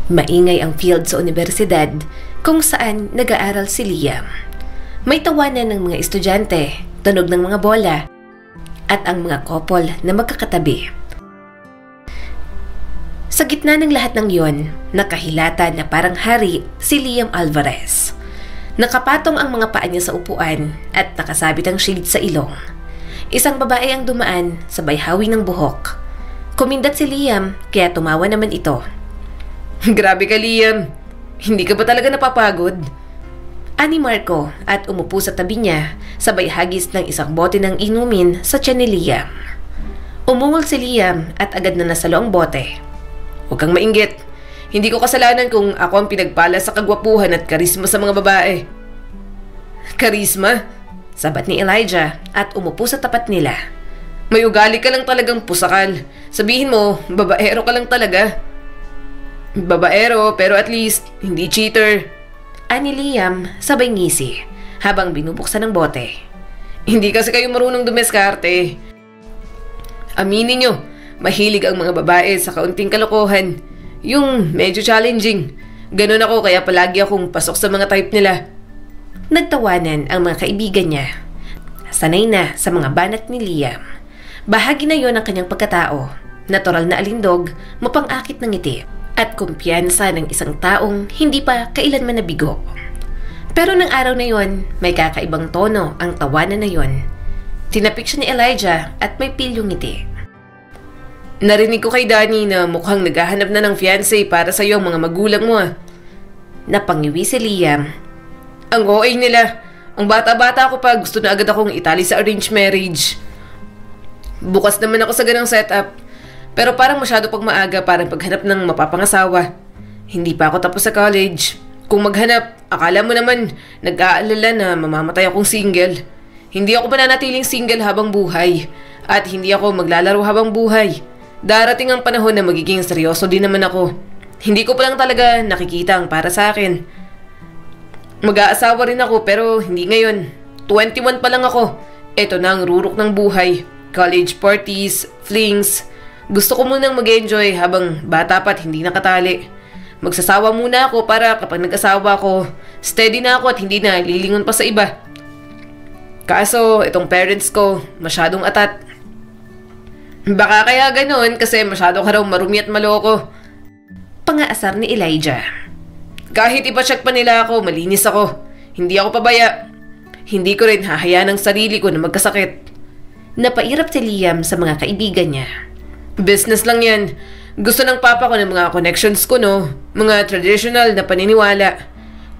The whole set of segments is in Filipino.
Maingay ang field sa universidad kung saan nag-aaral si Liam. May tawanan ng mga estudyante, tunog ng mga bola, at ang mga couple na magkakatabi. Sa gitna ng lahat ng yon, nakahilata na parang hari si Liam Alvarez. Nakapatong ang mga paa niya sa upuan at nakasabit ang shield sa ilong. Isang babae ang dumaan sabay hawi ng buhok. Kumindat si Liam kaya tumawa naman ito. Grabe ka, Liam. Hindi ka ba talaga napapagod? Ani Marco at umupo sa tabi niya sabay hagis ng isang bote ng inumin sa tiyan ni Liam. Umungol si Liam at agad na nasalo ang bote. Huwag kang mainggit. Hindi ko kasalanan kung ako ang pinagpala sa kagwapuhan at karisma sa mga babae. Karisma? Sabat ni Elijah at umupo sa tapat nila. May ugali ka lang talagang pusakal. Sabihin mo, babaero ka lang talaga. Babaero pero at least hindi cheater. Ani Liam sabay ngisi habang binubuksan ng bote. Hindi kasi kayo marunong dumeskarte. Aminin nyo, mahilig ang mga babae sa kaunting kalokohan. Yung medyo challenging. Ganun ako kaya palagi akong pasok sa mga type nila. Nagtawanan ang mga kaibigan niya. Sanay na sa mga banat ni Liam. Bahagi na yon ng kanyang pagkatao. Natural na alindog, mapang-akit ng ngiti, at kumpiyansa ng isang taong hindi pa kailanman nabigo. Pero ng araw na yon, may kakaibang tono ang tawanan na yon. Tinapik siya ni Elijah at may pilyong ngiti. Narinig ko kay Danny na mukhang naghahanap na ng fiancé para sa iyo ang mga magulang mo. Napangiwi si Liam. Ang OA nila. Ang bata-bata ako pa gusto na agad akong itali sa arranged marriage. Bukas naman ako sa ganang setup. Pero parang masyado pag maaga para paghanap ng mapapangasawa. Hindi pa ako tapos sa college. Kung maghanap, akala mo naman nag-aalala na mamamatay akong single. Hindi ako mananatiling single habang buhay. At hindi ako maglalaro habang buhay. Darating ang panahon na magiging seryoso din naman ako. Hindi ko pa lang talaga nakikita ang para sa akin. Mag-aasawa rin ako pero hindi ngayon. 21 pa lang ako. Eto na ang rurok ng buhay. College parties, flings. Gusto ko munang mag-enjoy habang bata pa't hindi nakatali. Magsasawa muna ako para kapag nag-asawa ako, steady na ako at hindi na lilingon pa sa iba. Kaso, itong parents ko, masyadong atat. Baka kaya ganoon kasi masyado ka raw marumi at maloko. Pangaasar ni Elijah. Kahit ipacheck pa nila ako, malinis ako. Hindi ako pabaya. Hindi ko rin hahayaan ang sarili ko na magkasakit. Napairap si Liam sa mga kaibigan niya. Business lang yan. Gusto ng papa ko ng mga connections ko, no? Mga traditional na paniniwala.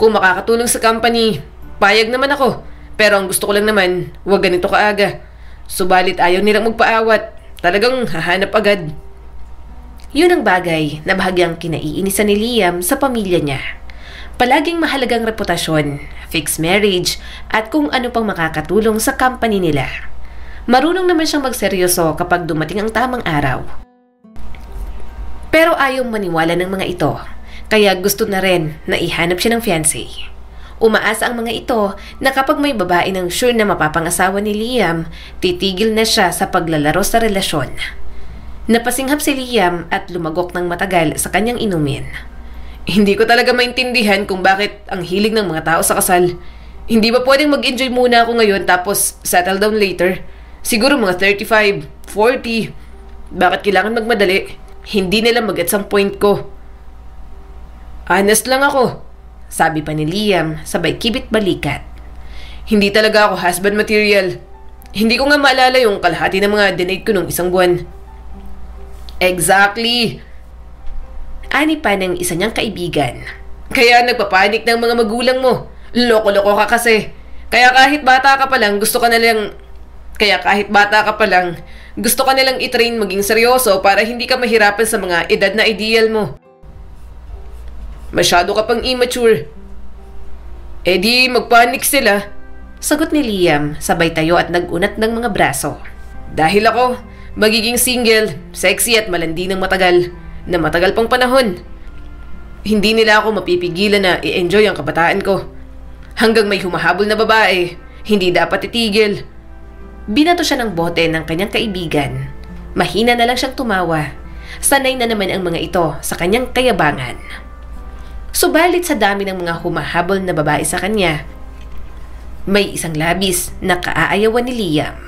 Kung makakatulong sa company, payag naman ako. Pero ang gusto ko lang naman, huwag ganito kaaga. Subalit ayaw nilang magpaawat. Talagang hahanap agad. Yun ang bagay na bahagyang kinaiinisan ni Liam sa pamilya niya. Palaging mahalagang reputasyon, fixed marriage, at kung ano pang makakatulong sa company nila. Marunong naman siyang magseryoso kapag dumating ang tamang araw. Pero ayaw maniwala ng mga ito, kaya gusto na rin na ihanap siya ng fiancé. Umaasa ang mga ito na kapag may babae ng sure na mapapangasawa ni Liam, titigil na siya sa paglalaro sa relasyon. Napasinghap si Liam at lumagok ng matagal sa kanyang inumin. Hindi ko talaga maintindihan kung bakit ang hilig ng mga tao sa kasal. Hindi ba pwedeng mag-enjoy muna ako ngayon tapos settle down later? Siguro mga 35, 40. Bakit kailangan magmadali? Hindi nila mag-gets ang point ko. Honest lang ako, sabi pa ni Liam sabay kibit balikat. Hindi talaga ako husband material. Hindi ko nga maalala yung kalahati ng mga dinate ko nung isang buwan. Exactly. Ani pa ng isa niyang kaibigan. Kaya nagpapanik ng mga magulang mo. Loko-loko ka kasi. Kaya kahit bata ka pa lang gusto ka nilang i-train maging seryoso para hindi ka mahirapan sa mga edad na ideal mo. Masyado ka pang immature. Eh di magpanik sila. Sagot ni Liam sabay tayo at nag-unat ng mga braso. Dahil ako, magiging single, sexy at malandi ng matagal pang panahon. Hindi nila ako mapipigilan na i-enjoy ang kabataan ko. Hanggang may humahabol na babae, hindi dapat itigil. Binato siya ng bote ng kanyang kaibigan. Mahina na lang siyang tumawa. Sanay na naman ang mga ito sa kanyang kayabangan. Subalit sa dami ng mga humahabol na babae sa kanya, may isang labis na kaaayawan ni Liam.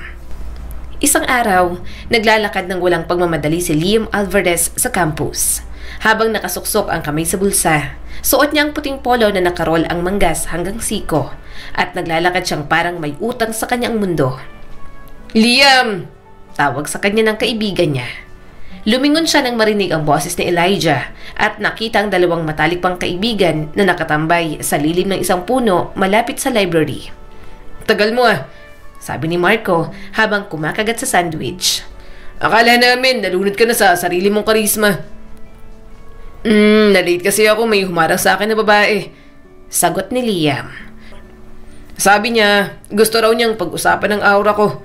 Isang araw, naglalakad ng walang pagmamadali si Liam Alvarez sa campus. Habang nakasuksok ang kamay sa bulsa, suot niya ang puting polo na nakarol ang manggas hanggang siko at naglalakad siyang parang may utang sa kanyang mundo. "Liam!" Tawag sa kanya ng kaibigan niya. Lumingon siya nang marinig ang boses ni Elijah at nakita ang dalawang matalik pang kaibigan na nakatambay sa lilim ng isang puno malapit sa library. "Tagal mo ah," sabi ni Marco habang kumakagat sa sandwich. "Akala namin nalunod ka na sa sarili mong karisma." "Nalate kasi ako, may humarang sa akin na babae," sagot ni Liam. "Sabi niya, gusto raw niyang pag-usapan ng aura ko.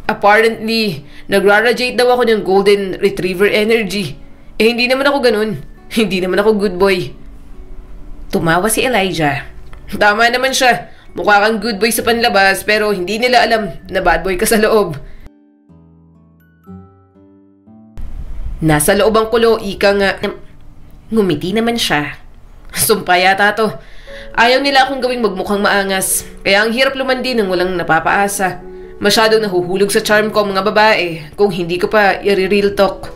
Apparently, nagra-radiate daw ako ng golden retriever energy. Hindi naman ako ganun. Hindi naman ako good boy." Tumawa si Elijah. "Tama naman siya. Mukha kang good boy sa panlabas pero hindi nila alam na bad boy ka sa loob." "Nasa loob ang kulo, ika nga." Ngumiti naman siya. "Sumpa yata to. Ayaw nila akong gawing magmukhang maangas. Kaya ang hirap lumandi ng walang napapaasa. Masyadong nahuhulog sa charm ko ang mga babae kung hindi ko pa i-real talk."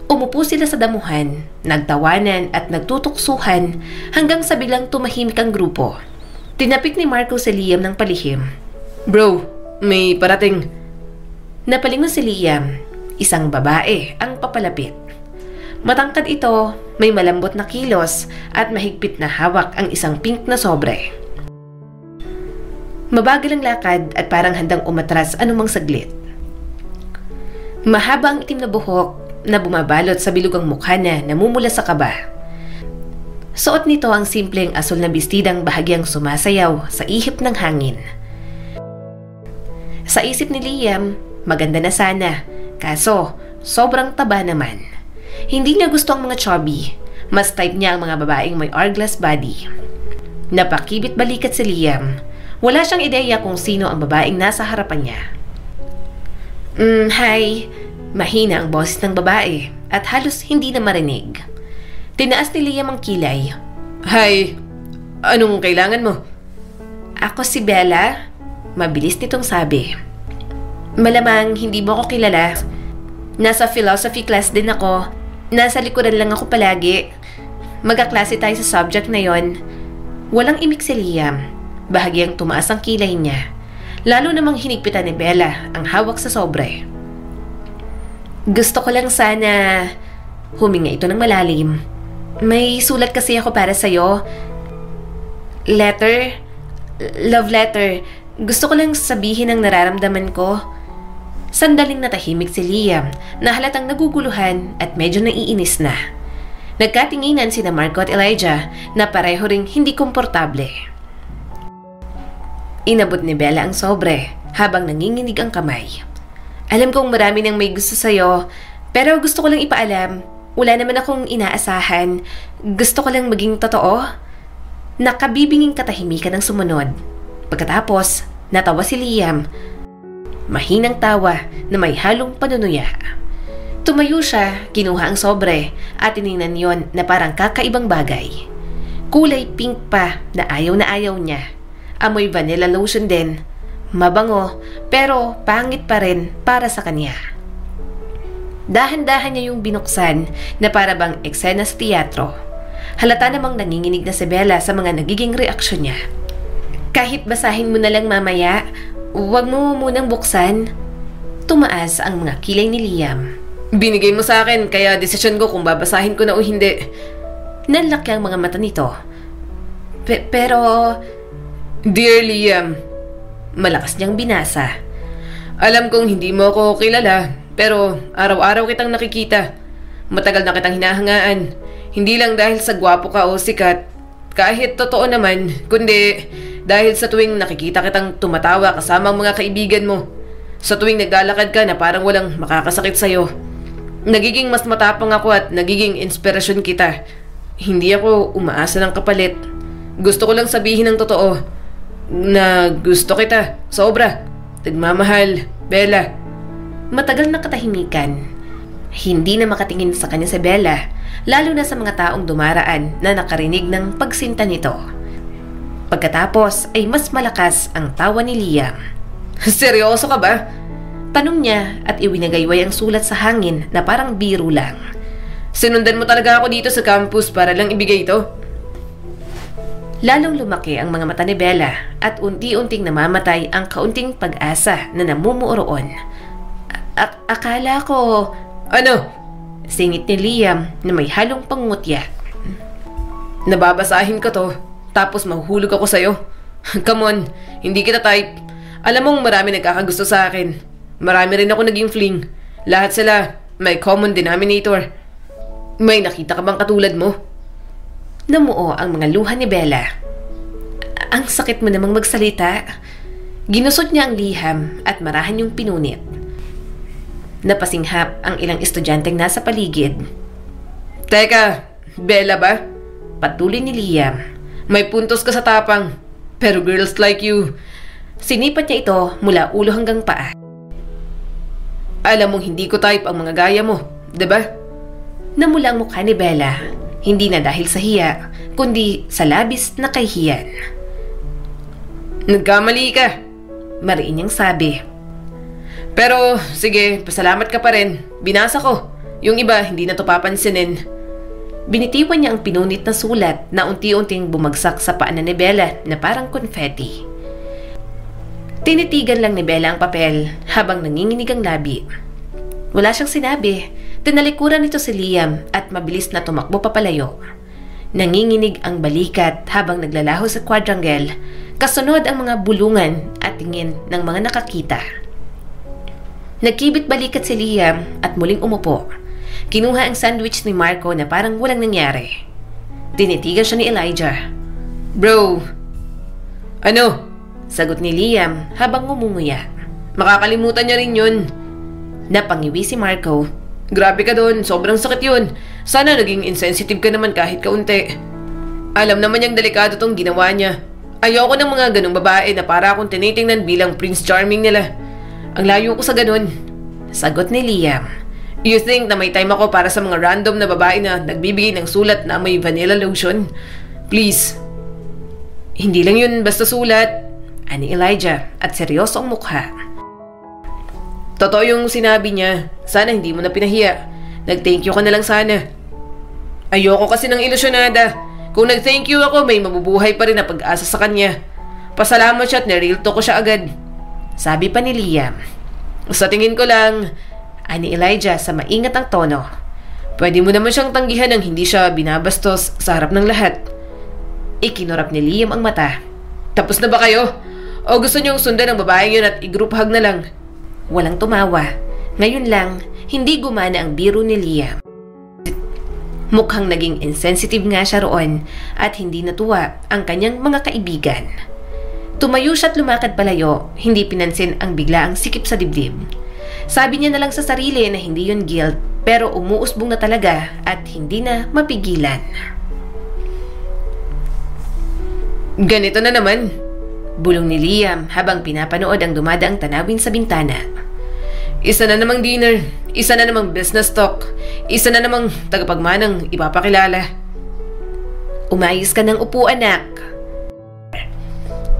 Umupo sila sa damuhan, nagtawanan at nagtutuksuhan hanggang sa biglang tumahimik ang grupo. Tinapik ni Marco si Liam ng palihim. "Bro, may parating." Napalingon si Liam. Isang babae ang papalapit. Matangkad ito, may malambot na kilos at mahigpit na hawak ang isang pink na sobre. Mabagal ang lakad at parang handang umatras anumang saglit. Mahaba ang itim na buhok na bumabalot sa bilugang mukha na namumula sa kaba. Suot nito ang simpleng asul na bestidang bahagyang sumasayaw sa ihip ng hangin. Sa isip ni Liam, maganda na sana, kaso sobrang taba naman. Hindi niya gusto ang mga chubby, mas type niya ang mga babaeng may hourglass body. Napakibit balikat si Liam. Wala siyang ideya kung sino ang babaeng nasa harapan niya. Hi. Mahina ang boses ng babae at halos hindi na marinig. Tinaas ni Liam ang kilay. "Hi. Anong kailangan mo?" "Ako si Bella." Mabilis nitong sabi. "Malamang hindi mo ako kilala. Nasa philosophy class din ako. Nasa likuran lang ako palagi. Magkaklase tayo sa subject na yon." Walang imik si Liam. Bahagyang tumaas ang kilay niya. Lalo namang hinigpitan ni Bella ang hawak sa sobre. "Gusto ko lang sana..." Huminga ito ng malalim. "May sulat kasi ako para sa'yo. Letter? Love letter. Gusto ko lang sabihin ang nararamdaman ko." Sandaling natahimik si Liam na halatang naguguluhan at medyo naiinis na. Nagkatinginan sina Marco at Elijah na pareho ring hindi komportable. Inabot ni Bella ang sobre habang nanginginig ang kamay. "Alam kong marami nang may gusto sa'yo, pero gusto ko lang ipaalam, wala naman akong inaasahan. Gusto ko lang maging totoo." Nakabibinging katahimikan ang sumunod. Pagkatapos, natawa si Liam. Mahinang tawa na may halong panunuya. Tumayo siya, kinuha ang sobre at tiningnan yon na parang kakaibang bagay. Kulay pink pa na ayaw niya. Amoy vanilla lotion din. Mabango pero pangit pa rin para sa kanya. Dahan-dahan niya yung binuksan na para bang eksena sa teatro. Halata namang nanginginig na si Bella sa mga nagiging reaksyon niya. "Kahit basahin mo na lang mamaya, huwag mo munang buksan." Tumaas ang mga kilay ni Liam. "Binigay mo sa akin kaya desisyon ko kung babasahin ko na o hindi." Nanlaki ang mga mata nito. Pero... "Dear Liam," malakas niyang binasa. "Alam kong hindi mo ako kilala, pero araw-araw kitang nakikita. Matagal na kitang hinahangaan. Hindi lang dahil sa gwapo ka o sikat, kahit totoo naman, kundi dahil sa tuwing nakikita kitang tumatawa kasama ang mga kaibigan mo. Sa tuwing naglalakad ka na parang walang makakasakit sa'yo. Nagiging mas matapang ako at nagiging inspirasyon kita. Hindi ako umaasa ng kapalit. Gusto ko lang sabihin ng totoo na gusto kita. Sobra. Nagmamahal, Bella." Matagal na katahimikan. Hindi na makatingin sa kanya si Bella, lalo na sa mga taong dumaraan na nakarinig ng pagsinta nito. Pagkatapos ay mas malakas ang tawa ni Liam. Seryoso ka ba? Tanong niya at iwinagayway ang sulat sa hangin na parang biro lang. Sinundan mo talaga ako dito sa campus para lang ibigay ito? Lalong lumaki ang mga mata ni Bella at unti-unting namamatay ang kaunting pag-asa na namumuo roon. Akala ko... Ano? Singit ni Liam na may halong pangngutya. Nababasahin ko to, tapos mahuhulog ako sa'yo. Come on, hindi kita type. Alam mong marami nagkakagusto sa akin. Marami rin ako naging fling. Lahat sila may common denominator. May nakita ka bang katulad mo? Namuo ang mga luha ni Bella. Ang sakit mo namang magsalita. Ginusot niya ang liham at marahan yung pinunit. Napasinghap ang ilang estudyanteng nasa paligid. Teka, Bella ba? Patuloy ni Liam. May puntos ka sa tapang. Pero girls like you. Sinipat niya ito mula ulo hanggang paa. Alam mong hindi ko type ang mga gaya mo, diba? Namula ang mukha ni Bella. Hindi na dahil sa hiya, kundi sa labis na kahihiyan. Nagkamali ka, mariin niyang sabi. Pero, sige, pasalamat ka pa rin. Binasa ko. Yung iba, hindi na to papansinin. Binitiwan niya ang pinunit na sulat na unti-unting bumagsak sa paan ni Bella na parang confetti. Tinitigan lang ni Bella ang papel habang nanginginig ang labi. Wala siyang sinabi. Tinalikuran nito si Liam at mabilis na tumakbo papalayo. Nanginginig ang balikat habang naglalaho sa quadrangle, kasunod ang mga bulungan at tingin ng mga nakakita. Nagkibit balikat si Liam at muling umupo. Kinuha ang sandwich ni Marco na parang walang nangyari. Tinitigan siya ni Elijah. Bro! Ano? Sagot ni Liam habang ngumunguya. Makakalimutan niya rin yun. Napangiwi si Marco. Grabe ka doon, sobrang sakit yun. Sana naging insensitive ka naman kahit kaunti. Alam naman niyang delikado tong ginawa niya. Ayoko ng mga ganong babae na para akong tinitingnan bilang Prince Charming nila. Ang layo ko sa ganun. Sagot ni Liam. You think na may time ako para sa mga random na babae na nagbibigay ng sulat na may vanilla lotion? Please. Hindi lang yun basta sulat. Ani Elijah at seryoso ang mukha. Totoo yung sinabi niya. Sana hindi mo na pinahiya. Nag-thank you ka na lang sana. Ayoko kasi ng ilusyonada. Kung nag-thank you ako, may mabubuhay pa rin na pag-asa sa kanya. Pasalamat siya at nireal to ko siya agad. Sabi pa ni Liam. Sa tingin ko lang, ani Elijah sa maingat ang tono. Pwede mo naman siyang tanggihan nang hindi siya binabastos sa harap ng lahat. Ikinurap ni Liam ang mata. Tapos na ba kayo? O gusto niyong sundan ang babaeng yun at i-group hug na lang? Walang tumawa. Ngayon lang, hindi gumana ang biro ni Liam. Mukhang naging insensitive nga siya roon at hindi natuwa ang kanyang mga kaibigan. Tumayo siya at lumakad palayo, hindi pinansin ang biglaang sikip sa dibdib. Sabi niya na lang sa sarili na hindi yun guilt, pero umuusbong na talaga at hindi na mapigilan. Ganito na naman, bulong ni Liam habang pinapanood ang dumadaang tanawin sa bintana. Isa na namang dinner, isa na namang business talk, isa na namang tagapagmanang ipapakilala. Umayos ka ng upo, anak.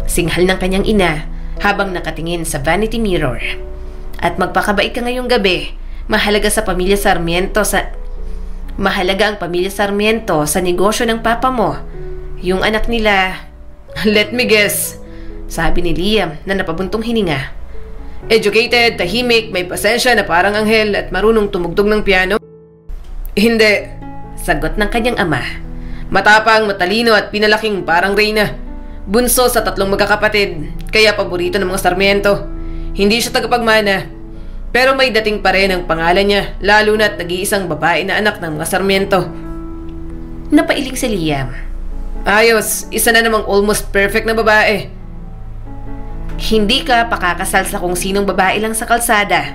Singhal ng kanyang ina habang nakatingin sa vanity mirror. At magpakabait ka ngayong gabi. Mahalaga ang pamilya Sarmiento sa negosyo ng papa mo. Yung anak nila. Let me guess. Sabi ni Liam na napabuntong hininga. Educated, tahimik, may pasensya na parang anghel at marunong tumugtog ng piano? Hindi. Sagot ng kanyang ama. Matapang, matalino at pinalaking parang reyna. Bunso sa 3 magkakapatid, kaya paborito ng mga Sarmiento. Hindi siya tagapagmana, pero may dating pa rin ang pangalan niya, lalo na't nag-iisang babae na anak ng mga Sarmiento. Napailing si Liam. Ayos, isa na namang almost perfect na babae. Hindi ka pakakasal sa kung sinong babae lang sa kalsada.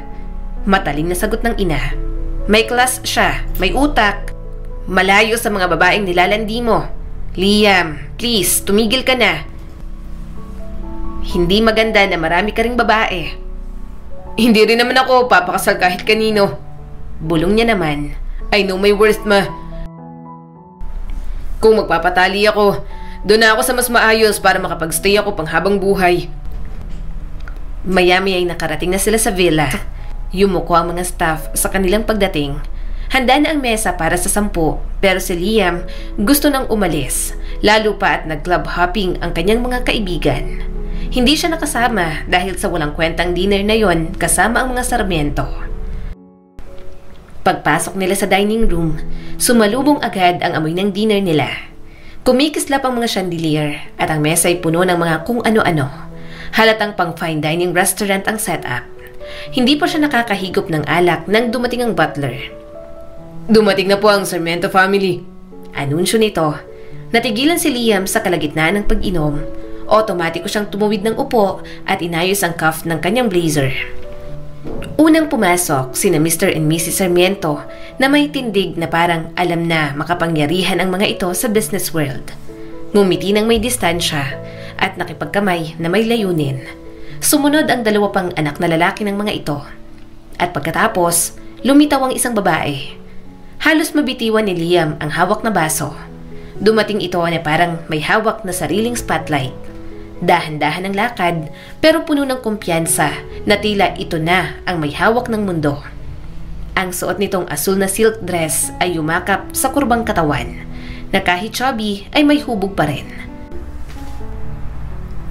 Mataling na sagot ng ina. May class siya, may utak. Malayo sa mga babaeng nilalandi mo. Liam, please, tumigil ka na. Hindi maganda na marami ka ring babae. Hindi rin naman ako papakasal kahit kanino. Bulong niya naman, I know my worth, ma. Kung magpapatali ako, doon na ako sa mas maayos para makapagstay ako panghabang buhay. Maya-maya ay nakarating na sila sa villa. Yumuko ang mga staff sa kanilang pagdating. Handa na ang mesa para sa 10, pero si Liam gusto nang umalis, lalo pa at nag-club hopping ang kanyang mga kaibigan. Hindi siya nakasama dahil sa walang kwentang dinner na yon kasama ang mga Sarmiento. Pagpasok nila sa dining room, sumalubong agad ang amoy ng dinner nila. Kumikislap ang mga chandelier at ang mesa ay puno ng mga kung ano-ano. Halatang pang fine dining restaurant ang setup. Hindi pa siya nakakahigop ng alak nang dumating ang butler. Dumating na po ang Sarmiento family. Anunsyo nito. Natigilan si Liam sa kalagitnaan ng pag-inom. Otomatiko siyang tumawid ng upo at inayos ang cuff ng kanyang blazer. Unang pumasok sina Mr. and Mrs. Sarmiento na may tindig na parang alam na makapangyarihan ang mga ito sa business world. Ngumiti ng may distansya at nakipagkamay na may layunin. Sumunod ang 2 pang anak na lalaki ng mga ito. At pagkatapos, lumitaw ang isang babae. Halos mabitiwan ni Liam ang hawak na baso. Dumating ito na parang may hawak na sariling spotlight. Dahan-dahan ang lakad pero puno ng kumpiyansa na tila ito na ang may hawak ng mundo. Ang suot nitong asul na silk dress ay yumakap sa kurbang katawan na kahit chubby ay may hubog pa rin.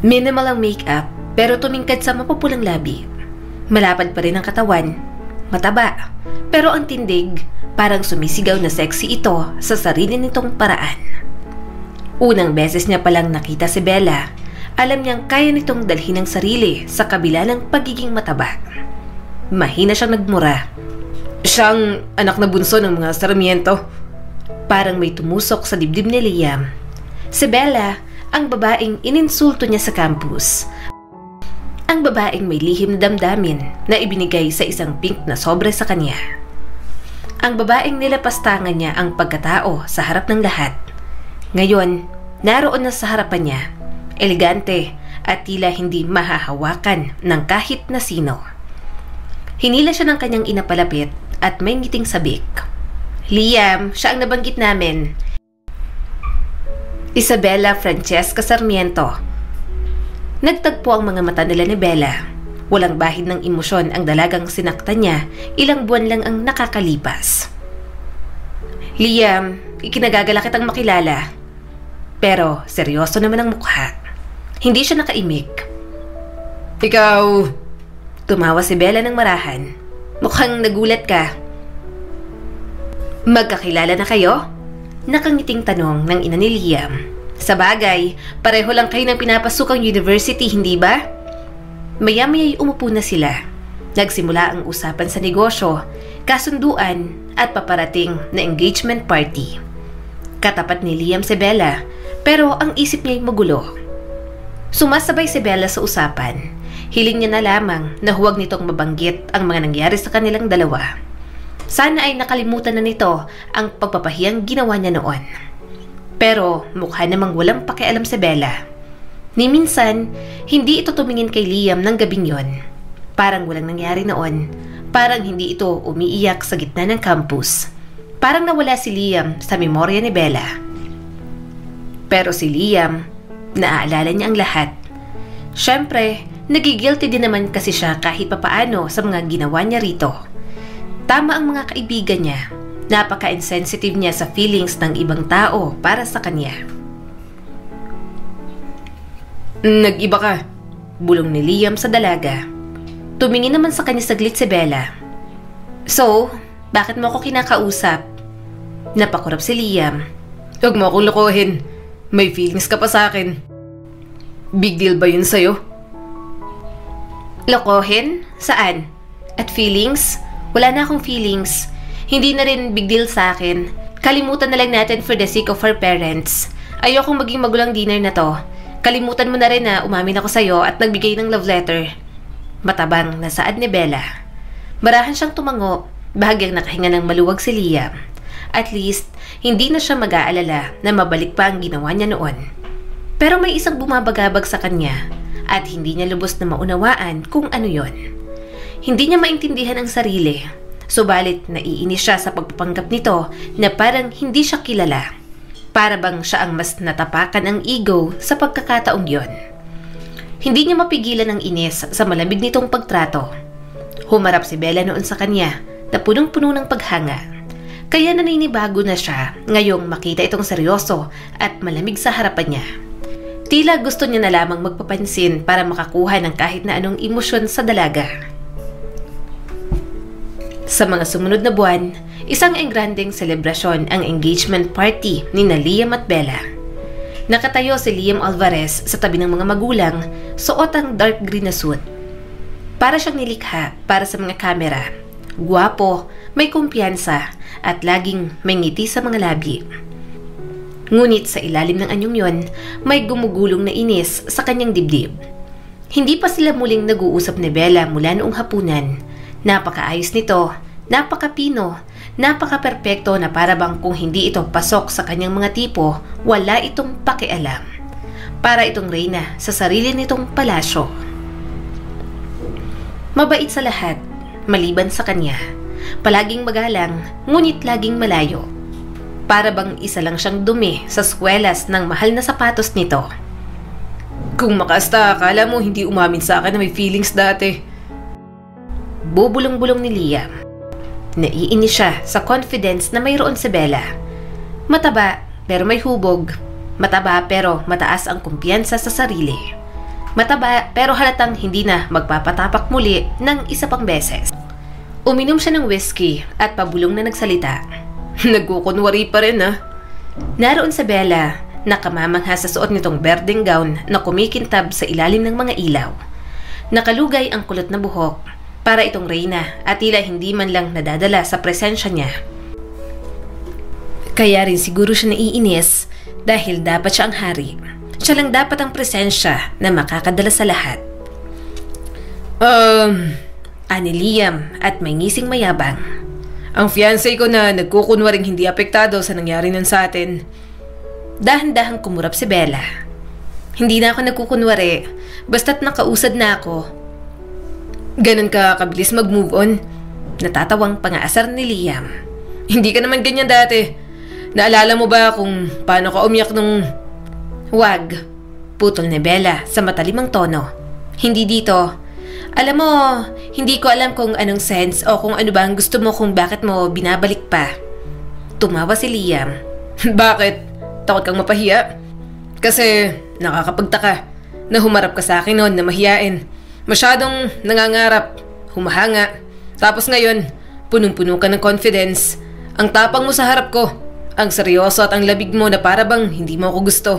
Minimal ang makeup pero tumingkad sa mapupulang labi. Malapad pa rin ang katawan, mataba, pero ang tindig parang sumisigaw na sexy ito sa sarili nitong paraan. Unang beses niya palang nakita si Bella, alam niyang kaya nitong dalhin ang sarili sa kabila ng pagiging mataba. Mahina siyang nagmura. Siyang anak na bunso ng mga Sarmiento. Parang may tumusok sa dibdib ni Liam. Si Bella, ang babaeng ininsulto niya sa campus. Ang babaeng may lihim na damdamin na ibinigay sa isang pink na sobre sa kanya. Ang babaeng nilapastangan niya ang pagkatao sa harap ng lahat. Ngayon, naroon na sa harapan niya. Elegante at tila hindi mahahawakan ng kahit na sino. Hinila siya ng kanyang inapalapit at may ngiting sabik. Liam, siya ang nabanggit namin. Isabella Francesca Sarmiento. Nagtagpo ang mga mata nila ni Bella. Walang bahid ng emosyon ang dalagang sinaktan niya, ilang buwan lang ang nakakalipas. Liam, ikinagagala kitang makilala. Pero seryoso naman ang mukha. Hindi siya nakaimik. Ikaw... Tumawa si Bella ng marahan. Mukhang nagulat ka. Magkakilala na kayo? Nakangiting tanong ng ina ni Liam. Sa bagay, pareho lang kayo ng pinapasukang university, hindi ba? Maya-maya'y umupo na sila. Nagsimula ang usapan sa negosyo, kasunduan at paparating na engagement party. Katapat ni Liam si Bella, pero ang isip niya'y magulo. Sumasabay si Bella sa usapan. Hiling niya na lamang na huwag nitong mabanggit ang mga nangyari sa kanilang dalawa. Sana ay nakalimutan na nito ang pagpapahiyang ginawa niya noon. Pero mukha namang walang pakialam si Bella. Ni minsan, hindi ito tumingin kay Liam ng gabing yon. Parang walang nangyari noon. Parang hindi ito umiiyak sa gitna ng campus. Parang nawala si Liam sa memorya ni Bella. Pero si Liam, naaalala niya ang lahat. Siyempre, nagigilty din naman kasi siya kahit papaano sa mga ginawa niya rito. Tama ang mga kaibigan niya. Napaka-insensitive niya sa feelings ng ibang tao para sa kanya. Nag-iba ka, bulong ni Liam sa dalaga. Tumingin naman sa kanya saglit si Bella. So, bakit mo ako kinakausap? Napakurap si Liam. Huwag mo akong lokohin. May feelings ka pa sa akin. Big deal ba yun sa'yo? Lokohin? Saan? At feelings? Wala na akong feelings. Hindi na rin big deal sa akin. Kalimutan na lang natin for the sake of our parents. Ayokong maging magulang dinner na to. Kalimutan mo na rin na umamin ako sa'yo at nagbigay ng love letter. Matabang na saad ni Bella. Marahan siyang tumango, bahagyang nakahinga ng maluwag si Liam. At least, hindi na siya mag-aalala na mabalik pa ang ginawa niya noon. Pero may isang bumabagabag sa kanya at hindi niya lubos na maunawaan kung ano yon. Hindi niya maintindihan ang sarili. Subalit naiinis siya sa pagpapanggap nito na parang hindi siya kilala. Para bang siya ang mas natapakan ang ego sa pagkakataong yon. Hindi niya mapigilan ang inis sa malamig nitong pagtrato. Humarap si Bella noon sa kanya na punong-puno ng paghanga. Kaya naninibago na siya ngayong makita itong seryoso at malamig sa harapan niya. Tila gusto niya na lamang magpapansin para makakuha ng kahit na anong emosyon sa dalaga. Sa mga sumunod na buwan, isang engrandeng selebrasyon ang engagement party ni Liam at Bella. Nakatayo si Liam Alvarez sa tabi ng mga magulang, suot ang dark green na suit. Para siyang nilikha para sa mga kamera. Gwapo, may kumpiyansa, at laging may ngiti sa mga labi. Ngunit sa ilalim ng anyong yon, may gumugulong na inis sa kanyang dibdib. Hindi pa sila muling nag-uusap ni Bella mula noong hapunan. Napakaayos nito, napakapino, napaka-perpekto na para bang kung hindi ito pasok sa kanyang mga tipo, wala itong pakialam. Para itong reyna sa sarili nitong palasyo. Mabait sa lahat, maliban sa kanya. Palaging magalang, ngunit laging malayo. Para bang isa lang siyang dumi sa skwelas ng mahal na sapatos nito. Kung makasta, akala mo hindi umamin sa akin na may feelings dati. Bubulong-bulong ni Liam. Naiinis siya sa confidence na mayroon si Bella. Mataba pero may hubog. Mataba pero mataas ang kumpiyansa sa sarili. Mataba pero halatang hindi na magpapatapak muli ng isa pang beses. Uminom siya ng whiskey at pabulong na nagsalita. Nagkukunwari pa rin Naroon sa Bella, nakamamangha sa suot nitong berdeng gown na kumikintab sa ilalim ng mga ilaw. Nakalugay ang kulot na buhok para itong reyna at tila hindi man lang nadadala sa presensya niya. Kaya rin siguro siya naiinis dahil dapat siya ang hari. Siya lang dapat ang presensya na makakadala sa lahat. Ani Liam at may ngising mayabang. Ang fiancé ko na nagkukunwaring hindi apektado sa nangyari nun sa atin. Dahan-dahang kumurap si Bella. Hindi na ako nagkukunwari, basta't nakausad na ako. Ganon ka kabilis mag-move on? Natatawang pangaasar ni Liam. Hindi ka naman ganyan dati. Naalala mo ba kung paano ka umiyak nung... Wag, putol ni Bella sa matalimang tono. Hindi dito. Alam mo, hindi ko alam kung anong sense o kung ano ba ang gusto mo kung bakit mo binabalik pa. Tumawa si Liam. Bakit? Takot kang mapahiya? Kasi nakakapagtaka na humarap ka sa akin noon na mahiyain. Masyadong nangangarap, humahanga. Tapos ngayon, punong-puno ka ng confidence. Ang tapang mo sa harap ko. Ang seryoso at ang labig mo na para bang hindi mo ako gusto.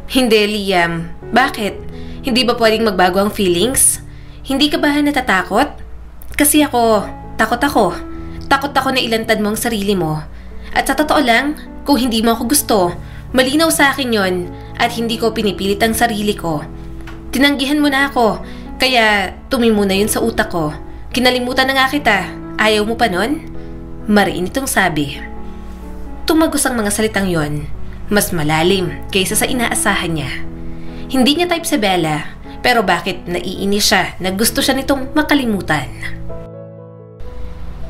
Hindi, Liam. Bakit? Hindi ba pwedeng magbago ang feelings? Hindi ka ba natatakot? Kasi takot ako. Takot ako na ilantad mo ang sarili mo. At sa totoo lang, kung hindi mo ako gusto, malinaw sa akin yon at hindi ko pinipilit ang sarili ko. Tinanggihan mo na ako, kaya tumimo na yun sa utak ko. Kinalimutan na nga kita. Ayaw mo pa nun? Mariin itong sabi. Tumagos ang mga salitang yon. Mas malalim kaysa sa inaasahan niya. Hindi niya type si Bella. Pero bakit naiinis siya na gusto siya nitong makalimutan?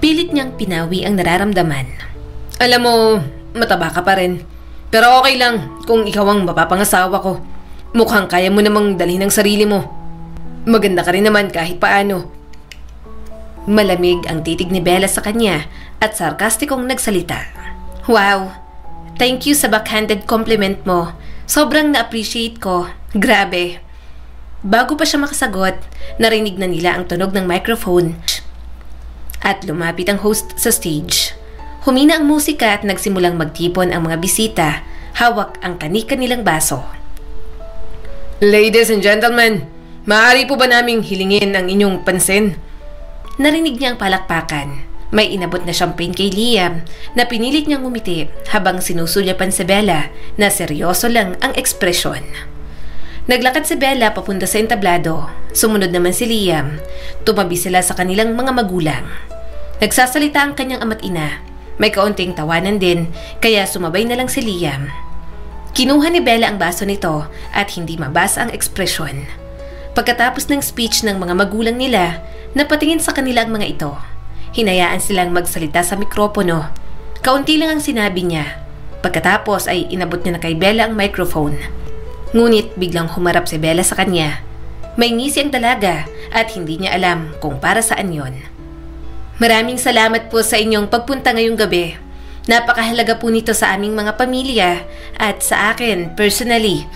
Pilit niyang pinawi ang nararamdaman. Alam mo, mataba ka pa rin. Pero okay lang kung ikaw ang mapapangasawa ko. Mukhang kaya mo namang dalhin ang sarili mo. Maganda ka rin naman kahit paano. Malamig ang titig ni Bella sa kanya at sarkastikong nagsalita. Wow, thank you sa backhanded compliment mo. Sobrang na-appreciate ko. Grabe. Bago pa siya makasagot, narinig na nila ang tunog ng microphone at lumapit ang host sa stage. Humina ang musika at nagsimulang magtipon ang mga bisita, hawak ang kani-kanilang baso. Ladies and gentlemen, maaari po ba naming hilingin ang inyong pansin? Narinig niya ang palakpakan. May inabot na champagne kay Liam na pinilit niyang ngumiti habang sinusulyapan si Bella na seryoso lang ang ekspresyon. Naglakad si Bella papunta sa entablado. Sumunod naman si Liam. Tumabi sila sa kanilang mga magulang. Nagsasalita ang kanyang ama't ina. May kaunting tawanan din, kaya sumabay na lang si Liam. Kinuha ni Bella ang baso nito at hindi mabasa ang ekspresyon. Pagkatapos ng speech ng mga magulang nila, napatingin sa kanila ang mga ito. Hinayaan silang magsalita sa mikropono. Kaunti lang ang sinabi niya. Pagkatapos ay inabot niya na kay Bella ang microphone. Ngunit biglang humarap si Bella sa kanya. May ngisi ang dalaga at hindi niya alam kung para saan yon. Maraming salamat po sa inyong pagpunta ngayong gabi. Napakahalaga po nito sa aming mga pamilya at sa akin personally.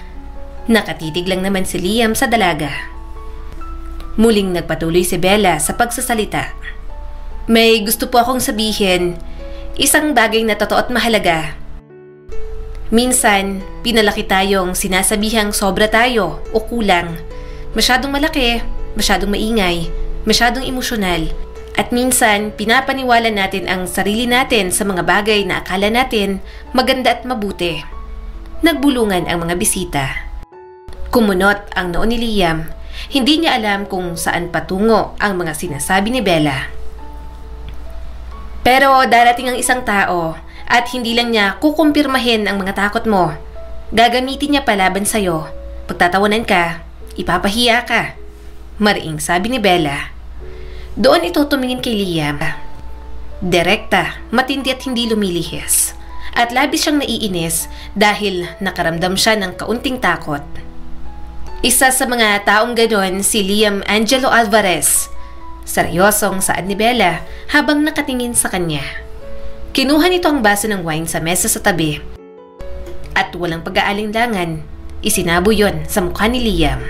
Nakatitig lang naman si Liam sa dalaga. Muling nagpatuloy si Bella sa pagsasalita. May gusto po akong sabihin, isang bagay na totoo at mahalaga. Minsan, pinalaki tayong sinasabihang sobra tayo o kulang. Masyadong malaki, masyadong maingay, masyadong emosyonal. At minsan, pinapaniwala natin ang sarili natin sa mga bagay na akala natin maganda at mabuti. Nagbulungan ang mga bisita. Kumunot ang noo ni Liam. Hindi niya alam kung saan patungo ang mga sinasabi ni Bella. Pero darating ang isang tao at hindi lang niya kukumpirmahin ang mga takot mo. Gagamitin niya palaban sa'yo. Pagtatawanan ka, ipapahiya ka. Mariing sabi ni Bella. Doon ito tumingin kay Liam. Direkta, matindi at hindi lumilihis. At labis siyang naiinis dahil nakaramdam siya ng kaunting takot. Isa sa mga taong ganon si Liam Angelo Alvarez. Seryosong saad ni Bella habang nakatingin sa kanya. Kinuha nito ang baso ng wine sa mesa sa tabi. At walang pag-aalinlangan, isinabo yon sa mukha ni Liam.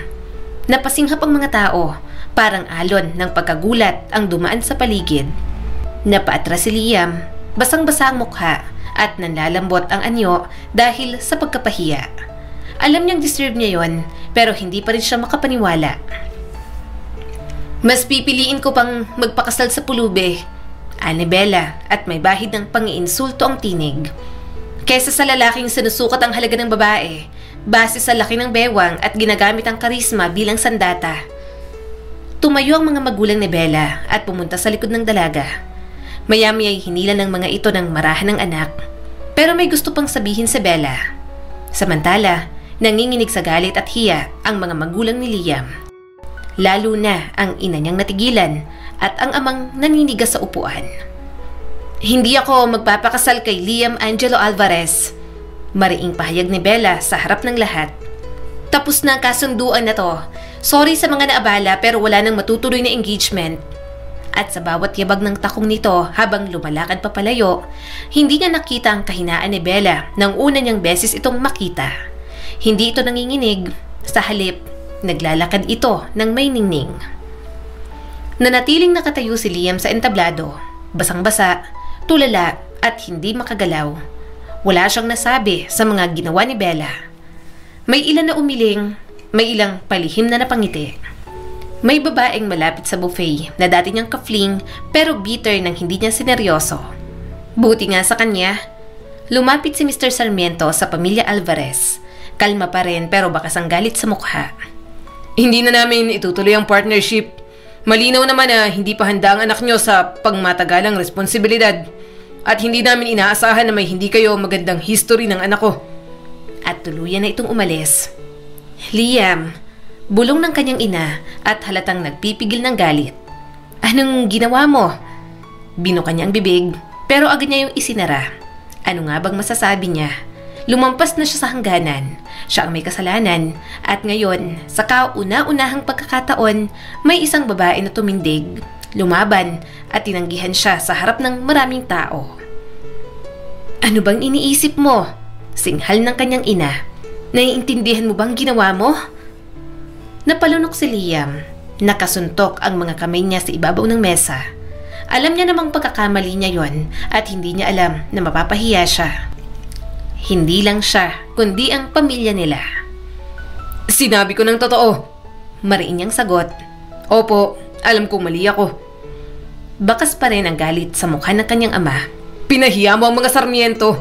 Napasinghap ang mga tao. Parang alon ng pagkagulat ang dumaan sa paligid. Napaatras si Liam, basang-basa ang mukha at nanlalambot ang anyo dahil sa pagkapahiya. Alam niyang deserve niya yon, pero hindi pa rin siya makapaniwala. Mas pipiliin ko pang magpakasal sa pulube, ani Bella, at may bahid ng pang-iinsulto ang tinig. Kesa sa lalaking sinusukat ang halaga ng babae, base sa laki ng bewang at ginagamit ang karisma bilang sandata. Tumayo ang mga magulang ni Bella at pumunta sa likod ng dalaga. Maya-maya'y hinila ng mga ito ng marahan ng anak. Pero may gusto pang sabihin si Bella. Samantala, nanginginig sa galit at hiya ang mga magulang ni Liam. Lalo na ang ina niyang natigilan at ang amang naninigas sa upuan. Hindi ako magpapakasal kay Liam Angelo Alvarez. Mariing pahayag ni Bella sa harap ng lahat. Tapos na ang kasunduan na to. Sorry sa mga naabala pero wala nang matutuloy na engagement. At sa bawat yabag ng takong nito habang lumalakad papalayo, hindi niya nakita ang kahinaan ni Bella nang una niyang beses itong makita. Hindi ito nanginginig, sa halip, naglalakad ito ng may ningning. Nanatiling nakatayo si Liam sa entablado, basang-basa, tulala at hindi makagalaw. Wala siyang nasabi sa mga ginawa ni Bella. May ilan na umiling, may ilang palihim na napangiti. May babaeng malapit sa buffet na dati niyang kafling pero bitter nang hindi niya sineryoso. Buti nga sa kanya. Lumapit si Mr. Sarmiento sa pamilya Alvarez. Kalma pa rin pero bakas ang galit sa mukha. Hindi na namin itutuloy ang partnership. Malinaw naman na hindi pa handa ang anak niyo sa pangmatagalang responsibilidad. At hindi namin inaasahan na may hindi kayo magandang history ng anak ko. At tuluyan na itong umalis. Liam, bulong ng kanyang ina at halatang nagpipigil ng galit. Anong ginawa mo? Binuka niya ang bibig pero agad niya yung isinara. Ano nga bang masasabi niya? Lumampas na siya sa hangganan. Siya ang may kasalanan at ngayon sa kauna-unahang pagkakataon may isang babae na tumindig, lumaban at tinanggihan siya sa harap ng maraming tao. Ano bang iniisip mo? Singhal ng kanyang ina. Naiintindihan mo bang ginawa mo? Napalunok si Liam. Nakasuntok ang mga kamay niya sa ibabaw ng mesa. Alam niya namang pagkakamali niya yon at hindi niya alam na mapapahiya siya. Hindi lang siya, kundi ang pamilya nila. Sinabi ko ng totoo. Mariin niyang sagot. Opo, alam kong mali ako. Bakas pa rin ang galit sa mukha ng kanyang ama. Pinahiya mo ang mga Sarmiento.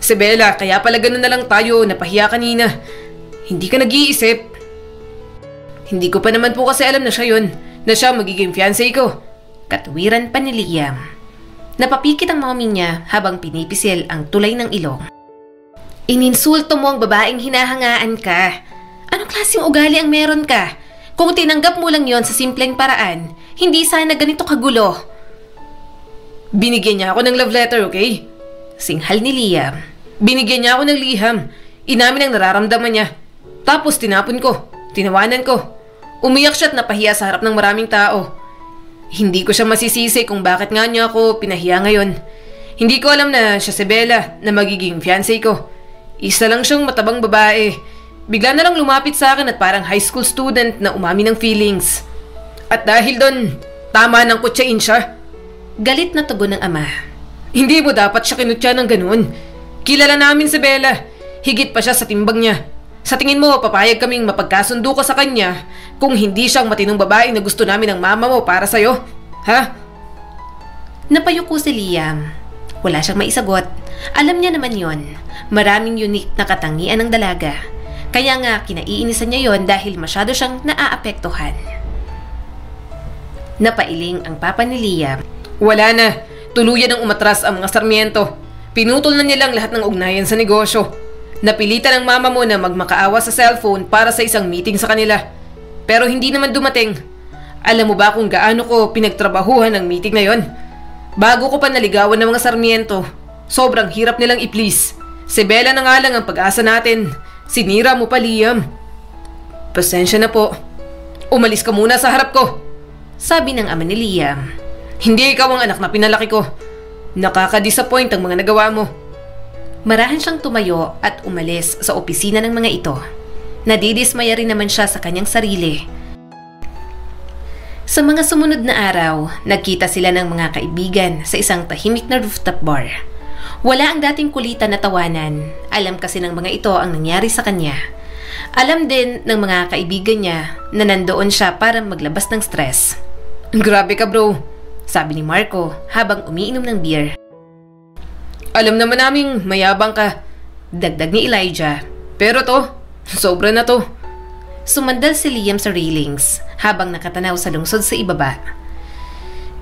Si Bella, kaya pala ganun na lang tayo, napahiya kanina. Hindi ka nag-iisip. Hindi ko pa naman po kasi alam na siya yun, na siya magiging fiancé ko. Katuwiran pa ni Liam. Napapikit ang mami niya habang pinipisil ang tulay ng ilong. Ininsulto mo ang babaeng hinahangaan ka. Anong klaseng ugali ang meron ka? Kung tinanggap mo lang yon sa simpleng paraan, hindi sana ganito kagulo. Binigyan niya ako ng love letter, okay? Singhal ni Liam. Binigyan niya ako ng liham. Inamin ang nararamdaman niya. Tapos tinapon ko. Tinawanan ko. Umiyak siya at napahiya sa harap ng maraming tao. Hindi ko siya masisisi kung bakit nga niya ako pinahiya ngayon. Hindi ko alam na siya si Bella na magiging fiancé ko. Isa lang siyang matabang babae. Bigla na lang lumapit sa akin at parang high school student na umami ng feelings. At dahil doon, tama nang kutsain siya. Galit na tugon ng ama. Hindi mo dapat siya kinutya ng ganun. Kilala namin si Bella. Higit pa siya sa timbang niya. Sa tingin mo, papayag kaming mapagkasundo ka sa kanya kung hindi siyang matinong babae na gusto namin ng mama mo para sa'yo? Ha? Napayuko si Liam. Wala siyang maisagot. Alam niya naman yon. Maraming unique na katangian ng dalaga. Kaya nga kinaiinisan niya yon dahil masyado siyang naaapektuhan. Napailing ang papa ni Liam. Wala na. Tuluyan ang umatras ang mga Sarmiento. Pinutol na nilang lahat ng ugnayan sa negosyo. Napilitan ng mama mo na magmakaawa sa cellphone para sa isang meeting sa kanila. Pero hindi naman dumating. Alam mo ba kung gaano ko pinagtrabahuhan ang meeting na yon? Bago ko pa naligawan ng mga Sarmiento, sobrang hirap nilang i-please. Si Bella na nga lang ang pag-asa natin. Sinira mo pa, Liam. Pasensya na po. Umalis ka muna sa harap ko. Sabi ng ama ni Liam. Hindi ikaw ang anak na pinalaki ko. Nakaka-disappoint ang mga nagawa mo. Marahan siyang tumayo at umalis sa opisina ng mga ito. Nadidismaya rin naman siya sa kanyang sarili. Sa mga sumunod na araw, nagkita sila ng mga kaibigan sa isang tahimik na rooftop bar. Wala ang dating kulitan na tawanan. Alam kasi ng mga ito ang nangyari sa kanya. Alam din ng mga kaibigan niya na nandoon siya para maglabas ng stress. Grabe ka, bro. Sabi ni Marco habang umiinom ng beer. Alam naman naming mayabang ka. Dagdag ni Elijah. Pero to, sobra na to. Sumandal si Liam sa railings habang nakatanaw sa lungsod sa ibaba.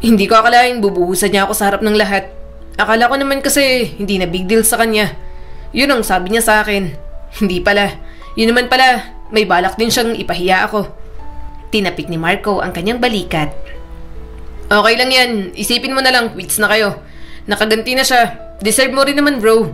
Hindi ko akalaing bubuhusan niya ako sa harap ng lahat. Akala ko naman kasi hindi na big deal sa kanya. Yun ang sabi niya sa akin. Hindi pala. Yun naman pala, may balak din siyang ipahiya ako. Tinapik ni Marco ang kanyang balikat. Okay lang yan. Isipin mo na lang, quits na kayo. Nakaganti na siya. Deserve mo rin naman, bro.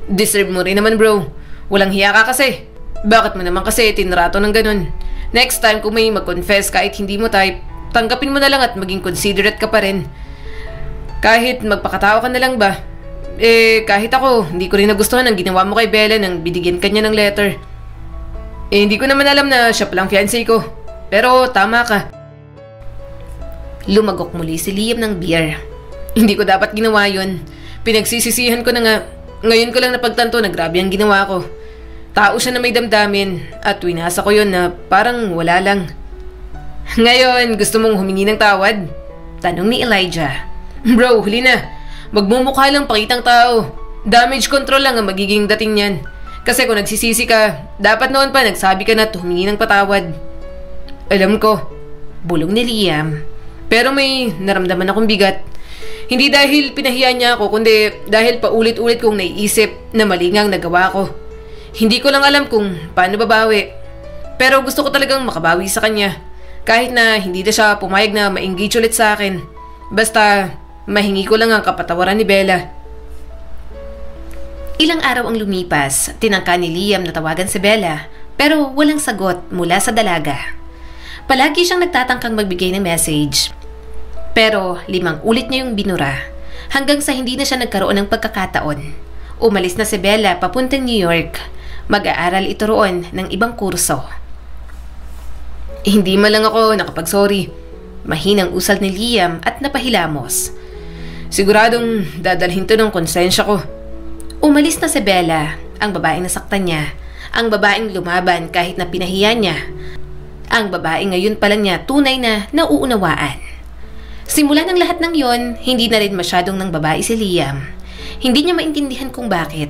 Deserve mo rin naman, bro. Walang hiya ka kasi. Bakit mo naman kasi tinrato ng ganun? Next time kung may mag-confess kahit hindi mo type, tanggapin mo na lang at maging considerate ka pa rin. Kahit magpakatao ka na lang ba? Kahit ako, hindi ko rin nagustuhan ang ginawa mo kay Bella nang binigyan kanya ng letter. Hindi ko naman alam na siya palang fiancé ko. Pero tama ka. Lumagok muli si Liam ng beer. Hindi ko dapat ginawa yun. Pinagsisisihan ko na nga. Ngayon ko lang napagtanto na grabe ang ginawa ko. Tao siya na may damdamin at winasa ko yun na parang wala lang. Ngayon, gusto mong humingi ng tawad? Tanong ni Elijah. Bro, huli na. Magmumukha lang pakitang tao. Damage control lang ang magiging dating niyan. Kasi kung nagsisisi ka, dapat noon pa nagsabi ka na humingi ng patawad. Alam ko. Bulong ni Liam. Pero may naramdaman akong bigat. Hindi dahil pinahiya niya ako, kundi dahil paulit-ulit kong naiisip na mali nga ang nagawa ko. Hindi ko lang alam kung paano babawi. Pero gusto ko talagang makabawi sa kanya. Kahit na hindi na siya pumayag na ma-engage ulit sa akin. Basta mahingi ko lang ang kapatawaran ni Bella. Ilang araw ang lumipas, tinangka ni Liam na tawagan si Bella, pero walang sagot mula sa dalaga. Palagi siyang nagtatangkang magbigay ng message. Pero 5 ulit niya yung binura, hanggang sa hindi na siya nagkaroon ng pagkakataon. Umalis na si Bella papuntang New York. Mag-aaral ito roon ng ibang kurso. Hindi man lang ako nakapag-sorry. Mahinang usal ni Liam at napahilamos. Siguradong dadalhin to ng konsensya ko. Umalis na si Bella, ang babaeng nasaktan niya, ang babaeng lumaban kahit na pinahiya niya, ang babaeng ngayon pala niya tunay na nauunawaan. Simula ng lahat ng yon, hindi na rin masyadong ng babae si Liam. Hindi niya maintindihan kung bakit.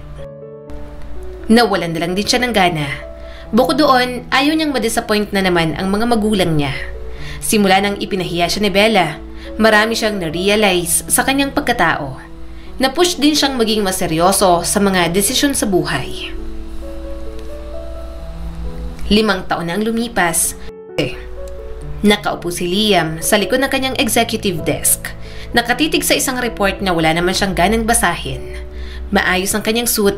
Nawalan na lang din siya ng gana. Bukod doon, ayaw niyang madisappoint na naman ang mga magulang niya. Simula nang ipinahiya siya ni Bella, marami siyang na-realize sa kanyang pagkatao. Napush din siyang maging mas seryoso sa mga desisyon sa buhay. 5 taon na ang lumipas. Nakaupo si Liam sa likod ng kanyang executive desk. Nakatitig sa isang report na wala naman siyang ganang basahin. Maayos ang kanyang suit,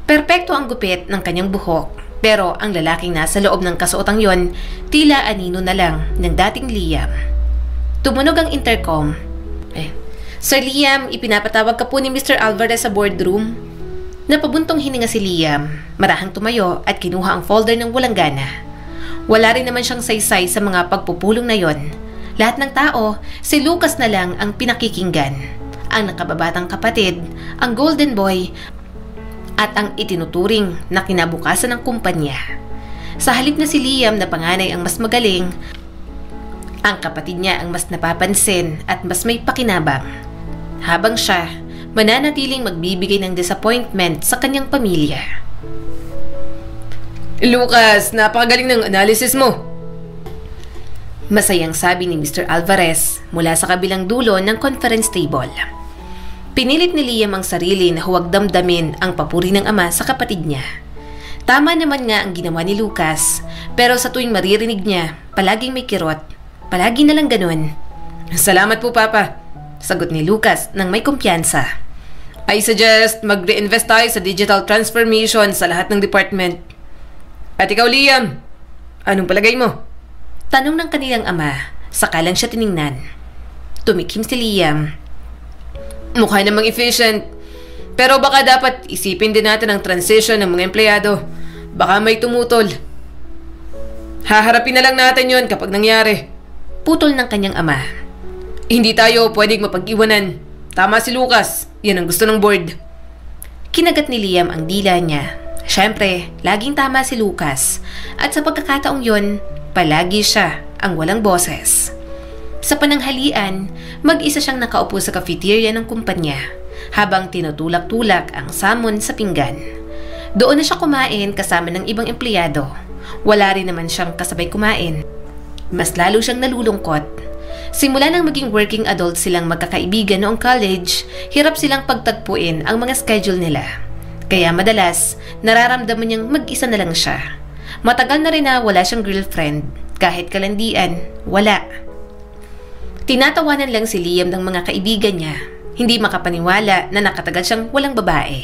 perpekto ang gupit ng kanyang buhok, pero ang lalaking nasa loob ng kasuotang yon, tila anino na lang ng dating Liam. Tumunog ang intercom. Sir Liam, ipinapatawag ka po ni Mr. Alvarez sa boardroom. Napabuntong hininga si Liam, marahang tumayo at kinuha ang folder ng walang gana. Wala rin naman siyang saysay sa mga pagpupulong na yon. Lahat ng tao, si Lucas na lang ang pinakikinggan. Ang nakababatang kapatid, ang golden boy, at ang itinuturing na kinabukasan ng kumpanya. Sa halip na si Liam na panganay ang mas magaling, ang kapatid niya ang mas napapansin at mas may pakinabang. Habang siya, mananatiling magbibigay ng disappointment sa kanyang pamilya. Lucas, napakagaling ng analysis mo. Masayang sabi ni Mr. Alvarez mula sa kabilang dulo ng conference table. Pinilit ni Liam ang sarili na huwag damdamin ang papuri ng ama sa kapatid niya. Tama naman nga ang ginawa ni Lucas, pero sa tuwing maririnig niya, palaging may kirot. Palagi na lang ganun. Salamat po, Papa. Sagot ni Lucas nang may kumpiyansa. I suggest mag-reinvest tayo sa digital transformation sa lahat ng department. At ikaw, Liam, anong palagay mo? Tanong ng kanilang ama, saka lang siya tiningnan. Tumikim si Liam. Mukha namang efficient. Pero baka dapat isipin din natin ang transition ng mga empleyado. Baka may tumutol. Haharapin na lang natin yon kapag nangyari. Putol ng kanyang ama. Hindi tayo pwedeng mapag-iwanan. Tama si Lucas. Yan ang gusto ng board. Kinagat ni Liam ang dila niya. Siyempre, laging tama si Lucas. At sa pagkakataong yon, palagi siya ang walang boses. Sa pananghalian, mag-isa siyang nakaupo sa cafeteria ng kumpanya habang tinutulak-tulak ang salmon sa pinggan. Doon na siya kumain kasama ng ibang empleyado. Wala rin naman siyang kasabay kumain. Mas lalo siyang nalulungkot. Simula nang maging working adult silang magkakaibigan noong college, hirap silang pagtagpuin ang mga schedule nila. Kaya madalas, nararamdaman niyang mag-isa na lang siya. Matagal na rin na wala siyang girlfriend. Kahit kalandian, wala. Tinatawanan lang si Liam ng mga kaibigan niya. Hindi makapaniwala na nakatagal siyang walang babae.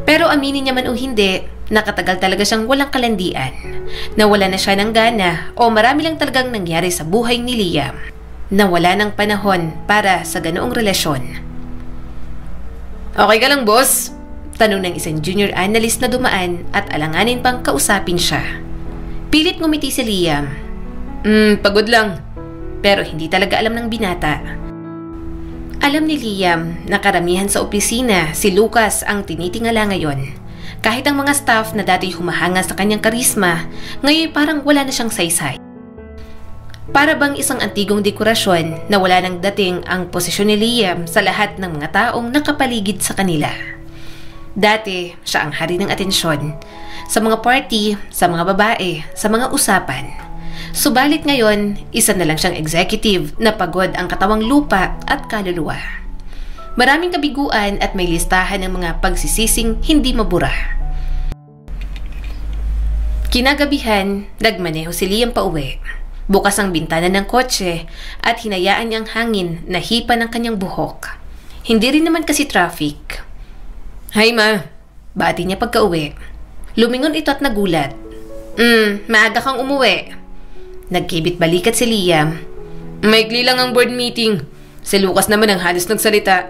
Pero aminin niya man o hindi, nakatagal talaga siyang walang kalandian. Nawala na siya ng gana o marami lang talagang nangyari sa buhay ni Liam. Nawala ng panahon para sa ganoong relasyon. Okay ka lang, boss? Tanong ng isang junior analyst na dumaan at alanganin pang kausapin siya. Pilit ngumiti si Liam. Pagod lang. Pero hindi talaga alam ng binata. Alam ni Liam na karamihan sa opisina si Lucas ang tinitingala ngayon. Kahit ang mga staff na dati humahanga sa kanyang karisma, ngayon parang wala na siyang saysay. Para bang isang antigong dekorasyon na wala nang dating ang posisyon ni Liam sa lahat ng mga taong nakapaligid sa kanila. Dati, siya ang hari ng atensyon. Sa mga party, sa mga babae, sa mga usapan. Subalit ngayon, isa na lang siyang executive na pagod ang katawang lupa at kaluluwa. Maraming kabiguan at may listahan ng mga pagsisising hindi mabura. Kinagabihan, nagmaneho si Liam pauwi. Bukas ang bintana ng kotse at hinayaan niyang hangin na hipa ng kanyang buhok. Hindi rin naman kasi traffic. Hi, Ma. Bati niya pagka-uwi. Lumingon ito at nagulat. Maaga kang umuwi. Nagkibit balikat si Liam. Maikli lang ang board meeting. Si Lucas naman ang halos nagsalita.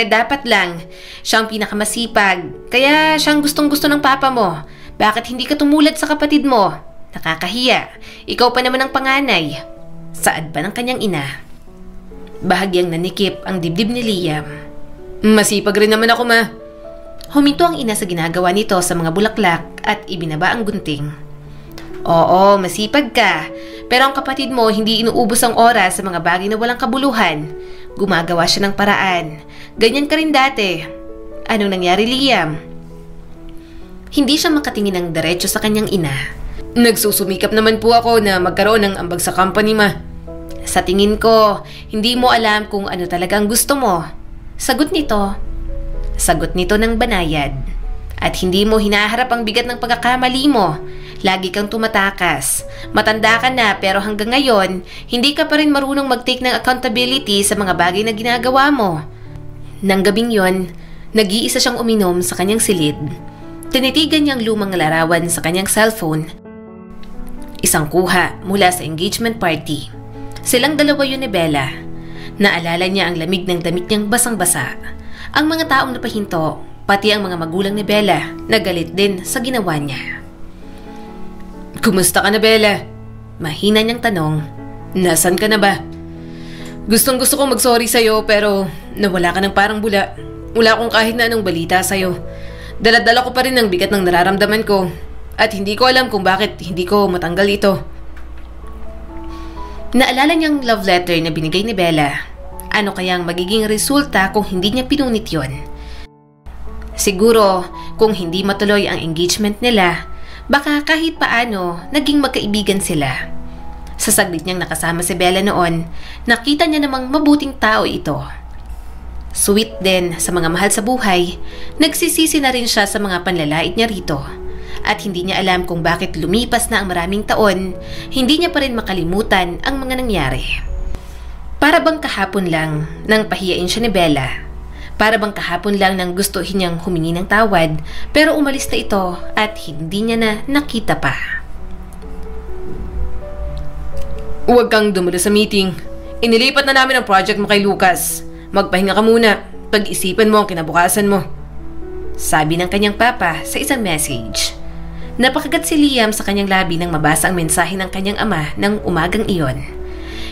Dapat lang. Siya ang pinakamasipag. Kaya siyang gustong-gusto ng papa mo. Bakit hindi ka tumulad sa kapatid mo? Nakakahiya. Ikaw pa naman ang panganay. Saad ba ng kanyang ina? Bahagyang nanikip ang dibdib ni Liam. Masipag rin naman ako, Ma. Huminto ang ina sa ginagawa nito sa mga bulaklak at ibinaba ang gunting. Oo, masipag ka. Pero ang kapatid mo hindi inuubos ang oras sa mga bagay na walang kabuluhan. Gumagawa siya ng paraan. Ganyan ka rin dati. Anong nangyari, Liam? Hindi siya makatingin ng diretso sa kanyang ina. Nagsusumikap naman po ako na magkaroon ng ambag sa company, Ma. Sa tingin ko, hindi mo alam kung ano talaga ang gusto mo. Sagot nito ng banayad. At hindi mo hinaharap ang bigat ng pagkakamali mo. Lagi kang tumatakas. Matanda ka na pero hanggang ngayon, hindi ka pa rin marunong mag-take ng accountability sa mga bagay na ginagawa mo. Nang gabing yon, nag-iisa siyang uminom sa kanyang silid. Tinitigan niyang lumang larawan sa kanyang cellphone. Isang kuha mula sa engagement party. Silang dalawa yun ni Bella. Naalala niya ang lamig ng damit niyang basang-basa. Ang mga taong napahinto, pati ang mga magulang ni Bella, nagalit din sa ginawa niya. Kumusta ka na, Bella? Mahina niyang tanong. Nasaan ka na ba? Gustong-gusto kong mag-sorry sa'yo pero nawala ka ng parang bula. Wala akong kahit na anong balita sa'yo. Dala-dala ko pa rin ang bigat ng nararamdaman ko at hindi ko alam kung bakit hindi ko matanggal ito. Naalala niyang love letter na binigay ni Bella. Ano kayang magiging resulta kung hindi niya pinunit yon? Siguro, kung hindi matuloy ang engagement nila, baka kahit paano naging magkaibigan sila. Sa saglit niyang nakasama si Bella noon, nakita niya namang mabuting tao ito. Sweet din sa mga mahal sa buhay, nagsisisi na rin siya sa mga panlalait niya rito. At hindi niya alam kung bakit lumipas na ang maraming taon, hindi niya pa rin makalimutan ang mga nangyari. Para bang kahapon lang nang pahiyain siya ni Bella. Para bang kahapon lang nang gustuhin niyang humingi ng tawad, pero umalis na ito at hindi niya na nakita pa. Huwag kang dumalo sa meeting. Inilipat na namin ang project mo kay Lucas. Magpahinga ka muna. Pag-isipan mo ang kinabukasan mo. Sabi ng kanyang papa sa isang message. Napakagat si Liam sa kanyang labi nang mabasa ang mensahe ng kanyang ama ng umagang iyon.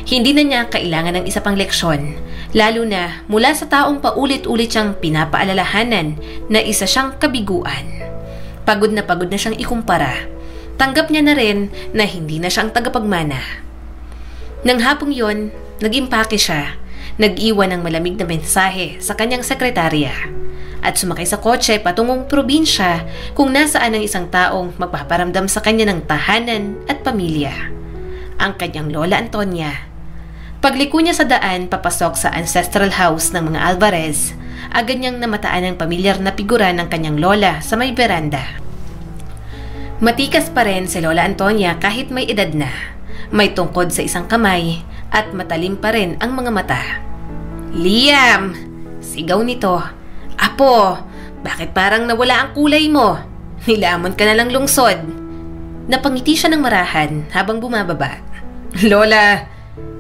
Hindi na niya kailangan ng isa pang leksyon, lalo na mula sa taong paulit-ulit siyang pinapaalalahanan na isa siyang kabiguan. Pagod na siyang ikumpara. Tanggap niya na rin na hindi na siyang tagapagmana. Nang hapong yon, nag-impake siya. Nag-iwan ng malamig na mensahe sa kanyang sekretarya at sumakay sa kotse patungong probinsya kung nasaan ang isang taong magpaparamdam sa kanya ng tahanan at pamilya. Ang kanyang lola Antonia. Pagliko niya sa daan papasok sa ancestral house ng mga Alvarez, agad niyang namataan ang pamilyar na figura ng kanyang lola sa may veranda. Matikas pa rin si Lola Antonia kahit may edad na. May tungkod sa isang kamay at matalim pa rin ang mga mata. "Liam!" Sigaw nito. "Apo, bakit parang nawala ang kulay mo? Nilamon ka na lang lungsod." Napangiti siya ng marahan habang bumababa. "Lola!"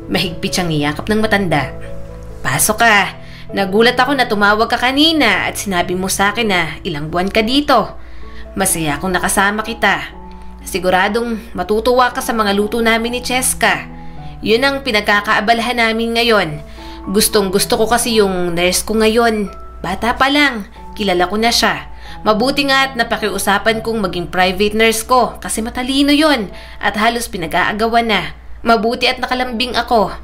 Mahigpit siyang niyakap ng matanda. "Pasok ka. Nagulat ako na tumawag ka kanina at sinabi mo sa akin na ilang buwan ka dito. Masaya akong nakasama kita. Siguradong matutuwa ka sa mga luto namin ni Cheska. Yun ang pinagkakaabalahan namin ngayon. Gustong-gusto ko kasi yung nurse ko ngayon. Bata pa lang, kilala ko na siya. Mabuti nga at napakiusapan kong maging private nurse ko kasi matalino yon at halos pinag-aagawan na. Mabuti at nakalambing ako."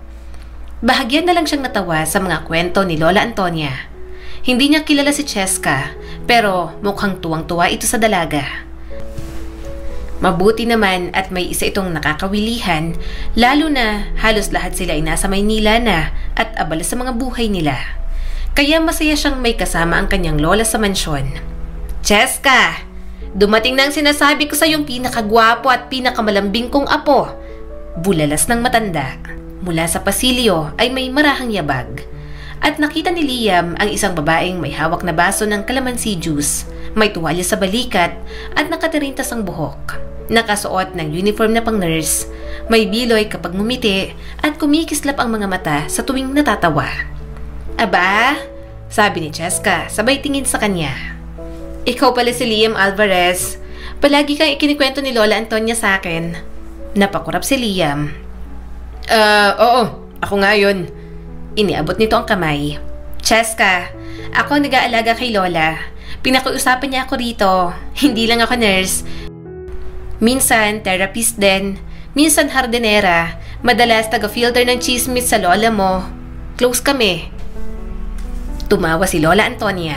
Bahagyan na lang siyang natawa sa mga kwento ni Lola Antonia. Hindi niya kilala si Cheska, pero mukhang tuwang-tuwa ito sa dalaga. Mabuti naman at may isa itong nakakawilihan, lalo na halos lahat sila ay nasa Maynila na at abala sa mga buhay nila. Kaya masaya siyang may kasama ang kanyang lola sa mansyon. "Cheska, dumating na ang sinasabi ko sa yung pinakagwapo at pinakamalambing kong apo." Bulalas ng matanda. Mula sa pasilyo ay may marahang yabag. At nakita ni Liam ang isang babaeng may hawak na baso ng calamansi juice, may tuwalya sa balikat at nakatirintas ang buhok. Nakasuot ng uniform na pang-nurse, may biloy kapag ngumiti at kumikislap ang mga mata sa tuwing natatawa. "Aba?" sabi ni Cheska sabay tingin sa kanya. "Ikaw pala si Liam Alvarez. Palagi kang ikinikwento ni Lola Antonia sa akin." Napakurap si Liam. Oo, ako nga yun." Iniabot nito ang kamay. "Cheska, ako ang nag-aalaga kay Lola. Pinakiusapan niya ako rito. Hindi lang ako nurse. Minsan, therapist din. Minsan, hardinera. Madalas, taga-filter ng chismis sa lola mo. Close kami." Tumawa si Lola Antonia.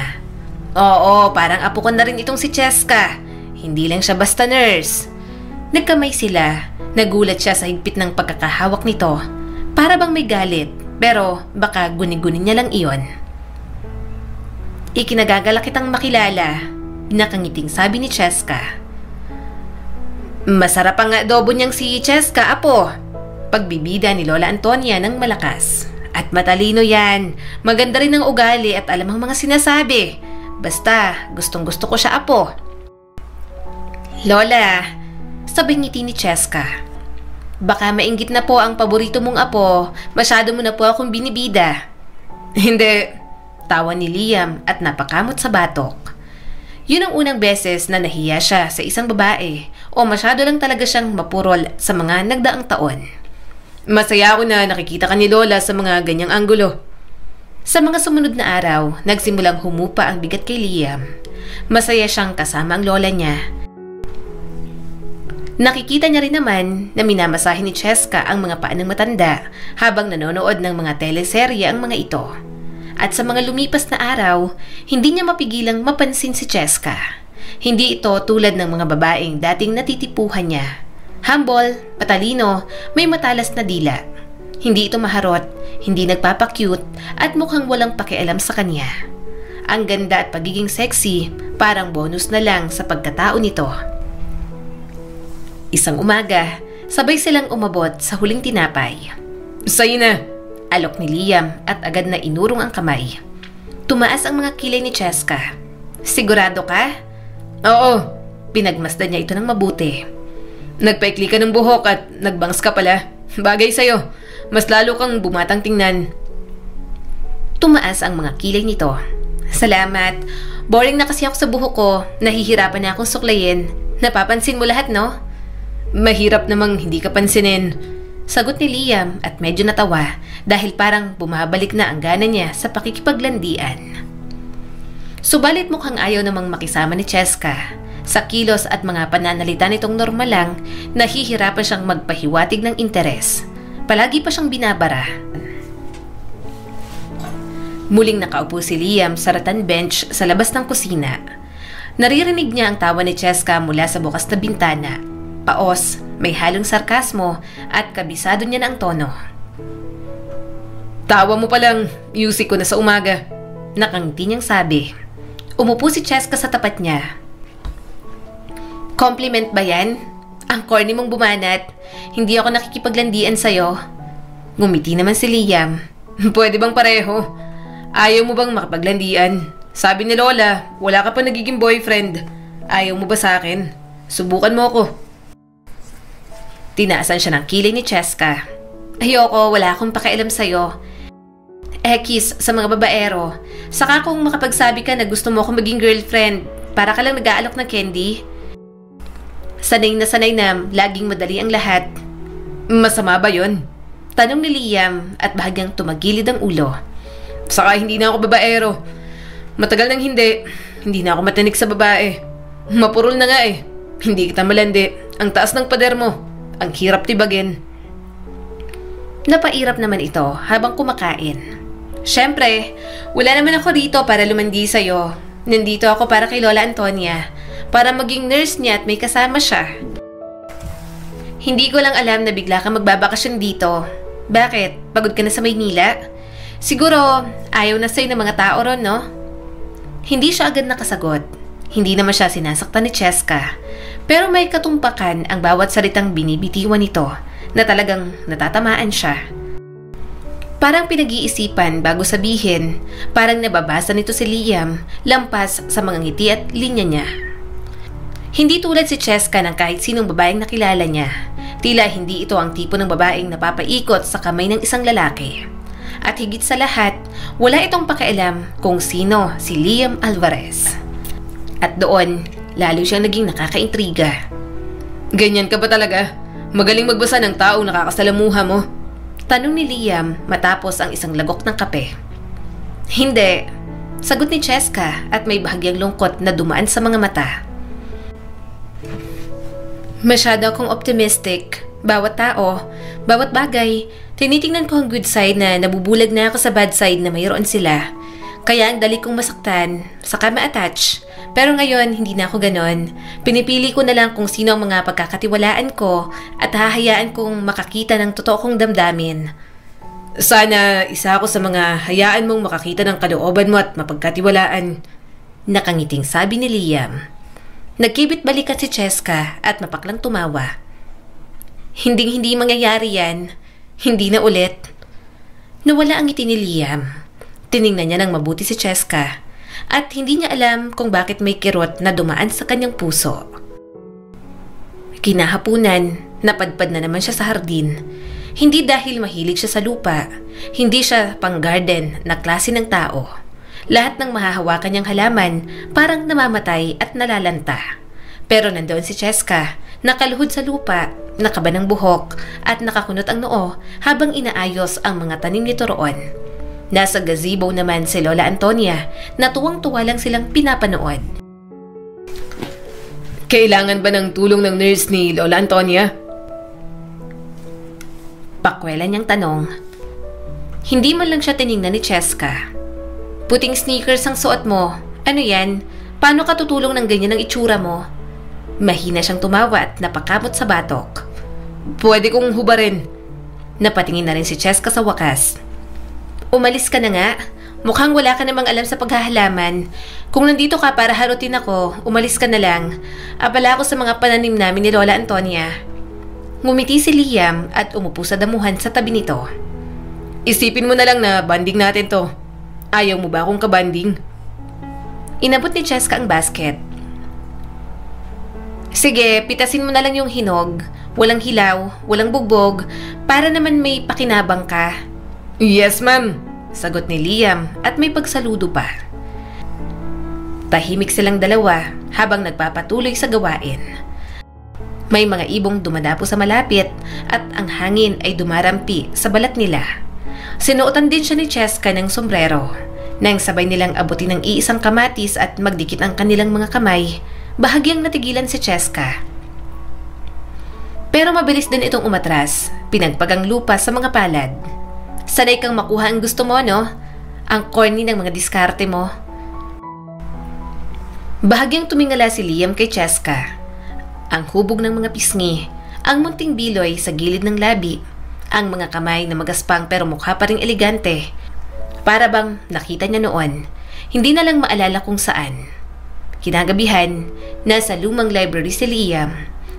"Oo, parang apo ko na rin itong si Cheska. Hindi lang siya basta nurse." Nagkamay sila. Nagulat siya sa higpit ng pagkakahawak nito. Para bang may galit, pero baka guni-guni niya lang iyon. "Ikinagagalak kitang makilala. Nakangiting sabi ni Cheska. Masarap ang adobo niyang si Cheska, apo. Pagbibida ni Lola Antonia ng malakas. At matalino yan. Maganda rin ang ugali at alam ang mga sinasabi. Basta, gustong-gusto ko siya, apo. Lola, sabay ngiti ni Cheska. Baka mainggit na po ang paborito mong apo. Masyado mo na po akong binibida. Hindi. Tawa ni Liam at napakamot sa batok. Yun ang unang beses na nahiya siya sa isang babae o masyado lang talaga siyang mapurol sa mga nagdaang taon. Masaya ako na nakikita ka ni Lola sa mga ganyang anggulo. Sa mga sumunod na araw, nagsimulang humupa ang bigat kay Liam. Masaya siyang kasama ang lola niya. Nakikita niya rin naman na minamasahe ni Cheska ang mga paa ng matanda habang nanonood ng mga teleserye ang mga ito. At sa mga lumipas na araw, hindi niya mapigilang mapansin si Cheska. Hindi ito tulad ng mga babaeng dating natitipuhan niya. Humble, matalino, may matalas na dila. Hindi ito maharot, hindi nagpapakyut at mukhang walang pakialam sa kanya. Ang ganda at pagiging sexy parang bonus na lang sa pagkatao nito. Isang umaga, sabay silang umabot sa huling tinapay. Sa'yo na! Alok ni Liam at agad na inurong ang kamay. Tumaas ang mga kilay ni Cheska. Sigurado ka? Oo, pinagmasdan niya ito ng mabuti. Nagpaikli ka ng buhok at nagbangs ka pala. Bagay sa'yo, mas lalo kang bumatang tingnan. Tumaas ang mga kilay nito. Salamat, boring na kasi ako sa buhok ko, nahihirapan na akong suklayin. Napapansin mo lahat, no? Mahirap namang hindi ka pansinin. Sagot ni Liam at medyo natawa dahil parang bumabalik na ang gana niya sa pakikipaglandian. Subalit mukhang ayaw namang makisama ni Cheska. Sa kilos at mga pananalita nitong normal lang, nahihirapan siyang magpahiwatig ng interes. Palagi pa siyang binabara. Muling nakaupo si Liam sa rattan bench sa labas ng kusina. Naririnig niya ang tawa ni Cheska mula sa bukas na bintana. Paos, may halong sarkasmo at kabisado niya na ang tono. Tawa mo palang, music ko na sa umaga. Nakangiti niyang sabi. Umupo si Cheska sa tapat niya. Compliment ba yan? Ang corny mong bumanat. Hindi ako nakikipaglandian sa'yo. Ngumiti naman si Liam. Pwede bang pareho? Ayaw mo bang makipaglandian? Sabi ni Lola, wala ka pa nagiging boyfriend. Ayaw mo ba sa akin? Subukan mo ako. Tinaasan siya ng kilay ni Cheska. Ayoko, wala akong pakialam sa'yo. Ekis sa mga babaero. Saka kung makapagsabi ka na gusto mo akong maging girlfriend, para ka lang nag-aalok ng candy. Sanay na laging madali ang lahat. Masama ba yun? Tanong ni Liam at bahagyang tumagilid ang ulo. Saka hindi na ako babaero. Matagal nang hindi na ako matanik sa babae. Mapurol na nga eh. Hindi kita malandi. Ang taas ng pader mo. Ang hirap tibagin. Napairap naman ito habang kumakain. Siyempre, wala naman ako dito para lumandi sa'yo. Nandito ako para kay Lola Antonia. Para maging nurse niya at may kasama siya. Hindi ko lang alam na bigla ka magbabakasyon dito. Bakit? Pagod ka na sa Maynila? Siguro, ayaw na sa'yo ng mga tao ron, no? Hindi siya agad nakasagot. Hindi naman siya sinasaktan ni Cheska. Pero may katumpakan ang bawat salitang binibitiwan nito na talagang natatamaan siya. Parang pinag-iisipan bago sabihin, parang nababasa nito si Liam lampas sa mga ngiti at linya niya. Hindi tulad si Cheska ng kahit sinong babaeng nakilala niya. Tila hindi ito ang tipo ng babaeng napapaikot sa kamay ng isang lalaki. At higit sa lahat, wala itong pakialam kung sino si Liam Alvarez. At doon, lalo siyang naging nakakaintriga. Ganyan ka ba talaga? Magaling magbasa ng taong nakakasalamuha mo? Tanong ni Liam matapos ang isang lagok ng kape. Hindi. Sagot ni Cheska at may bahagyang lungkot na dumaan sa mga mata. Masyado akong optimistic. Bawat tao, bawat bagay, tinitingnan ko ang good side na nabubulag na ako sa bad side na mayroon sila. Kaya ang dali kong masaktan, saka ma-attach. Pero ngayon, hindi na ako ganon. Pinipili ko na lang kung sino ang mga pagkakatiwalaan ko at hahayaan kong makakita ng totoo kong damdamin. Sana isa ako sa mga hayaan mong makakita ng kalooban mo at mapagkatiwalaan. Nakangiting sabi ni Liam. Nagkibit balikat si Cheska at mapaklang tumawa. Hindi mangyayari yan. Hindi na ulit. Nawala ang ngiti ni Liam. Tiningnan niya ng mabuti si Cheska at hindi niya alam kung bakit may kirot na dumaan sa kanyang puso. Kinahapunan, napadpad na naman siya sa hardin. Hindi dahil mahilig siya sa lupa, hindi siya pang-garden na klase ng tao. Lahat ng mahahawakan niyang halaman parang namamatay at nalalanta. Pero nandoon si Cheska, nakaluhod sa lupa, nakaba ng buhok at nakakunot ang noo habang inaayos ang mga tanim nito roon. Nasa gazebo naman si Lola Antonia na tuwang-tuwa lang silang pinapanood. Kailangan ba ng tulong ng nurse ni Lola Antonia? Pakwela niyang tanong. Hindi man lang siya tiningnan ni Cheska. Puting sneakers ang suot mo. Ano yan? Paano ka tutulong ng ganyan ang itsura mo? Mahina siyang tumawa at napakamot sa batok. Pwede kong hubarin. Napatingin na rin si Cheska sa wakas. Umalis ka na nga. Mukhang wala ka namang alam sa paghahalaman. Kung nandito ka para harutin ako, umalis ka na lang. Abala ako sa mga pananim namin ni Lola Antonia. Ngumiti si Liam at umupo sa damuhan sa tabi nito. Isipin mo na lang na banding natin to. Ayaw mo ba akong kabanding? Inabot ni Cheska ang basket. Sige, pitasin mo na lang yung hinog. Walang hilaw, walang bugbog, para naman may pakinabang ka. Yes, ma'am. Sagot ni Liam at may pagsaludo pa. Tahimik silang dalawa habang nagpapatuloy sa gawain. May mga ibong dumadapo sa malapit at ang hangin ay dumarampi sa balat nila. Sinuotan din siya ni Cheska ng sombrero. Nang sabay nilang abutin ng iisang kamatis at magdikit ang kanilang mga kamay, bahagyang natigilan si Cheska. Pero mabilis din itong umatras, pinagpagang lupa sa mga palad. Sanay kang makuha ang gusto mo, no? Ang corny ng mga diskarte mo. Bahagyang tumingala si Liam kay Cheska. Ang hubog ng mga pisngi, ang munting biloy sa gilid ng labi, ang mga kamay na magaspang pero mukha pa ring elegante. Para bang nakita niya noon, hindi na lang maalala kung saan. Kinagabihan, nasa lumang library si Liam.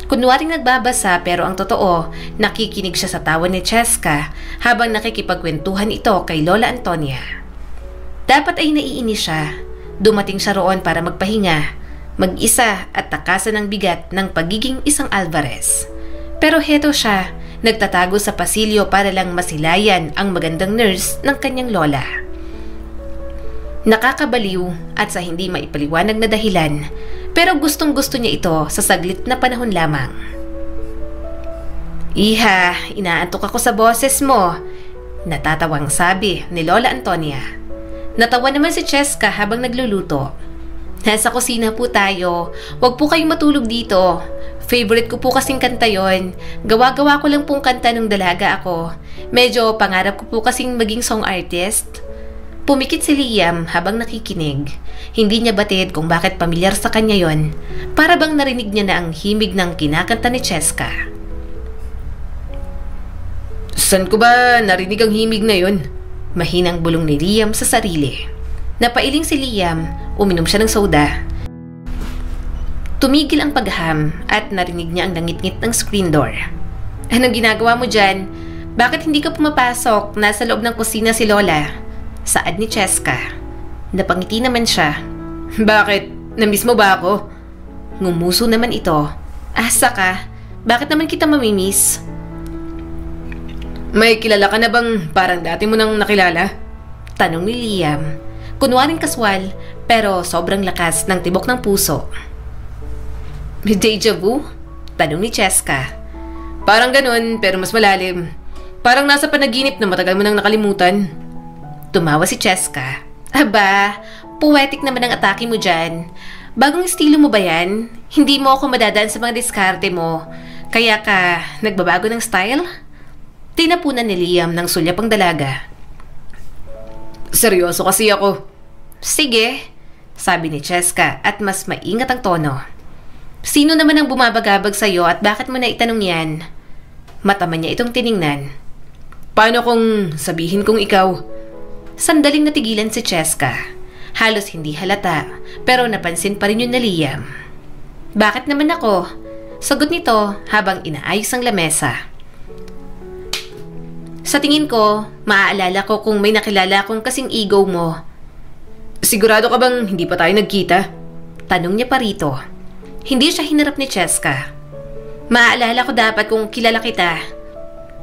Kunwaring nagbabasa pero ang totoo, nakikinig siya sa tawa ni Cheska habang nakikipagkwentuhan ito kay Lola Antonia. Dapat ay naiinis siya. Dumating siya roon para magpahinga, mag-isa at takasan ng bigat ng pagiging isang Alvarez. Pero heto siya, nagtatago sa pasilyo para lang masilayan ang magandang nurse ng kanyang lola. Nakakabaliw at sa hindi maipaliwanag na dahilan, pero gustong-gusto niya ito sa saglit na panahon lamang. Iha, inaantok ako sa boses mo, natatawang sabi ni Lola Antonia. Natawa naman si Cheska habang nagluluto. Nasa kusina po tayo. Huwag po kayong matulog dito. Favorite ko po kasing kanta yon. Gawa-gawa ko lang pong kanta nung dalaga ako. Medyo pangarap ko po kasing maging song artist. Pumikit si Liam habang nakikinig. Hindi niya batid kung bakit pamilyar sa kanya yon. Para bang narinig niya na ang himig ng kinakanta ni Cheska. San ko ba narinig ang himig na yon? Mahinang bulong ni Liam sa sarili. Napailing si Liam, uminom siya ng soda. Tumigil ang pagham at narinig niya ang langit-ngit ng screen door. Anong ginagawa mo dyan? Bakit hindi ka pumapasok? Nasa loob ng kusina si Lola. Saad ni Cheska. Napangiti naman siya. Bakit? Namiss mo ba ako? Ngumuso naman ito. Asa ka? Bakit naman kita mamimiss? May kilala ka na bang parang dati mo nang nakilala? Tanong ni Liam. Kunwaring kaswal, pero sobrang lakas ng tibok ng puso. Deja vu? Tanong ni Cheska. Parang ganun, pero mas malalim. Parang nasa panaginip na matagal mo nang nakalimutan. Tumawa si Cheska. Aba, poetic naman ang atake mo dyan. Bagong estilo mo ba yan? Hindi mo ako madadaan sa mga diskarte mo. Kaya ka nagbabago ng style? Tinapunan ni Liam ng sulyap ang dalaga. Seryoso kasi ako. Sige, sabi ni Cheska at mas maingat ang tono. Sino naman ang bumabagabag sa'yo at bakit mo na itanong yan? Mataman niya itong tiningnan. Paano kung sabihin kong ikaw? Sandaling natigilan si Cheska. Halos hindi halata, pero napansin pa rin yun na Liam. Bakit naman ako? Sagot nito habang inaayos ang lamesa. Sa tingin ko, maaalala ko kung may nakilala akong kasing ego mo. Sigurado ka bang hindi pa tayo nagkita? Tanong niya pa rito. Hindi siya hinarap ni Cheska. Maaalala ko dapat kung kilala kita.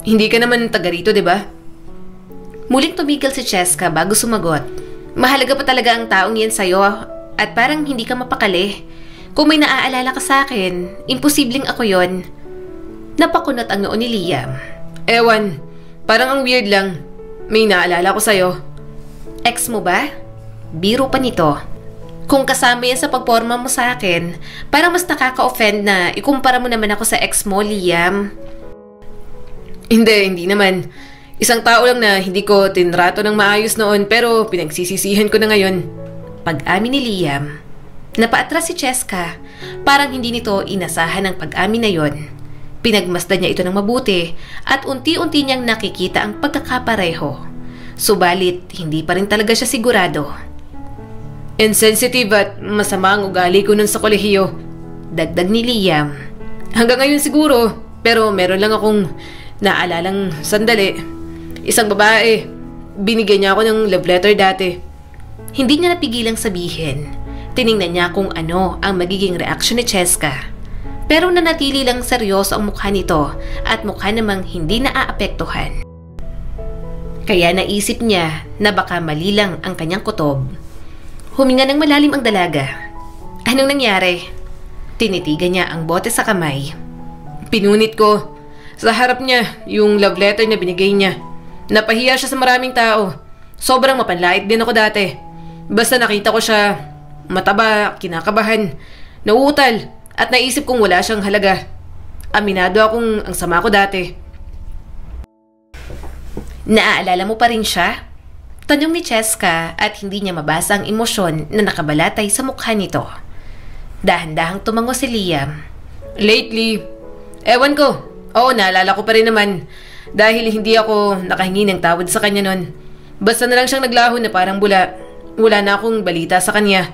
Hindi ka naman taga rito, di ba? Muling tumigil si Cheska bago sumagot. Mahalaga pa talaga ang taong yan sa'yo at parang hindi ka mapakali. Kung may naaalala ka sa akin, imposibleng ako yon. Napakunot ang noo ni Liam. Ewan, parang ang weird lang. May naalala ko sa'yo. Ex mo ba? Biro pa nito. Kung kasama yan sa pagporma mo sa akin, parang mas nakaka-offend na ikumpara mo naman ako sa ex mo, Liam. Hindi naman. Isang tao lang na hindi ko tinrato ng maayos noon pero pinagsisisihan ko na ngayon. Pag-amin ni Liam. Napaatras si Cheska. Parang hindi nito inasahan ang pag-amin na yon. Pinagmasdan niya ito ng mabuti at unti-unti niyang nakikita ang pagkakapareho. Subalit, hindi pa rin talaga siya sigurado. Insensitive at masama ang ugali ko nun sa kolehiyo. Dagdag ni Liam. Hanggang ngayon siguro, pero meron lang akong naalalang sandali. Isang babae, binigyan niya ako ng love letter dati. Hindi niya napigilang sabihin. Tiningnan niya kung ano ang magiging reaksyon ni Cheska. Pero nanatili lang seryoso ang mukha nito at mukha namang hindi naaapektuhan. Kaya naisip niya na baka mali lang ang kanyang kutob. Huminga ng malalim ang dalaga. Anong nangyari? Tinitigan niya ang bote sa kamay. Pinunit ko. Sa harap niya, yung love letter na binigay niya. Napahiya siya sa maraming tao. Sobrang mapanlait din ako dati. Basta nakita ko siya, mataba, kinakabahan, nauutal, at naisip kong wala siyang halaga. Aminado akong ang sama ko dati. Naaalala mo pa rin siya? Tanong ni Cheska at hindi niya mabasa ang emosyon na nakabalatay sa mukha nito. Dahan-dahang tumango si Liam. Lately, ewan ko. Oo, naalala ko pa rin naman. Dahil hindi ako nakahingi ng tawad sa kanya nun. Basta na lang siyang naglaho na parang bula. Wala na akong balita sa kanya.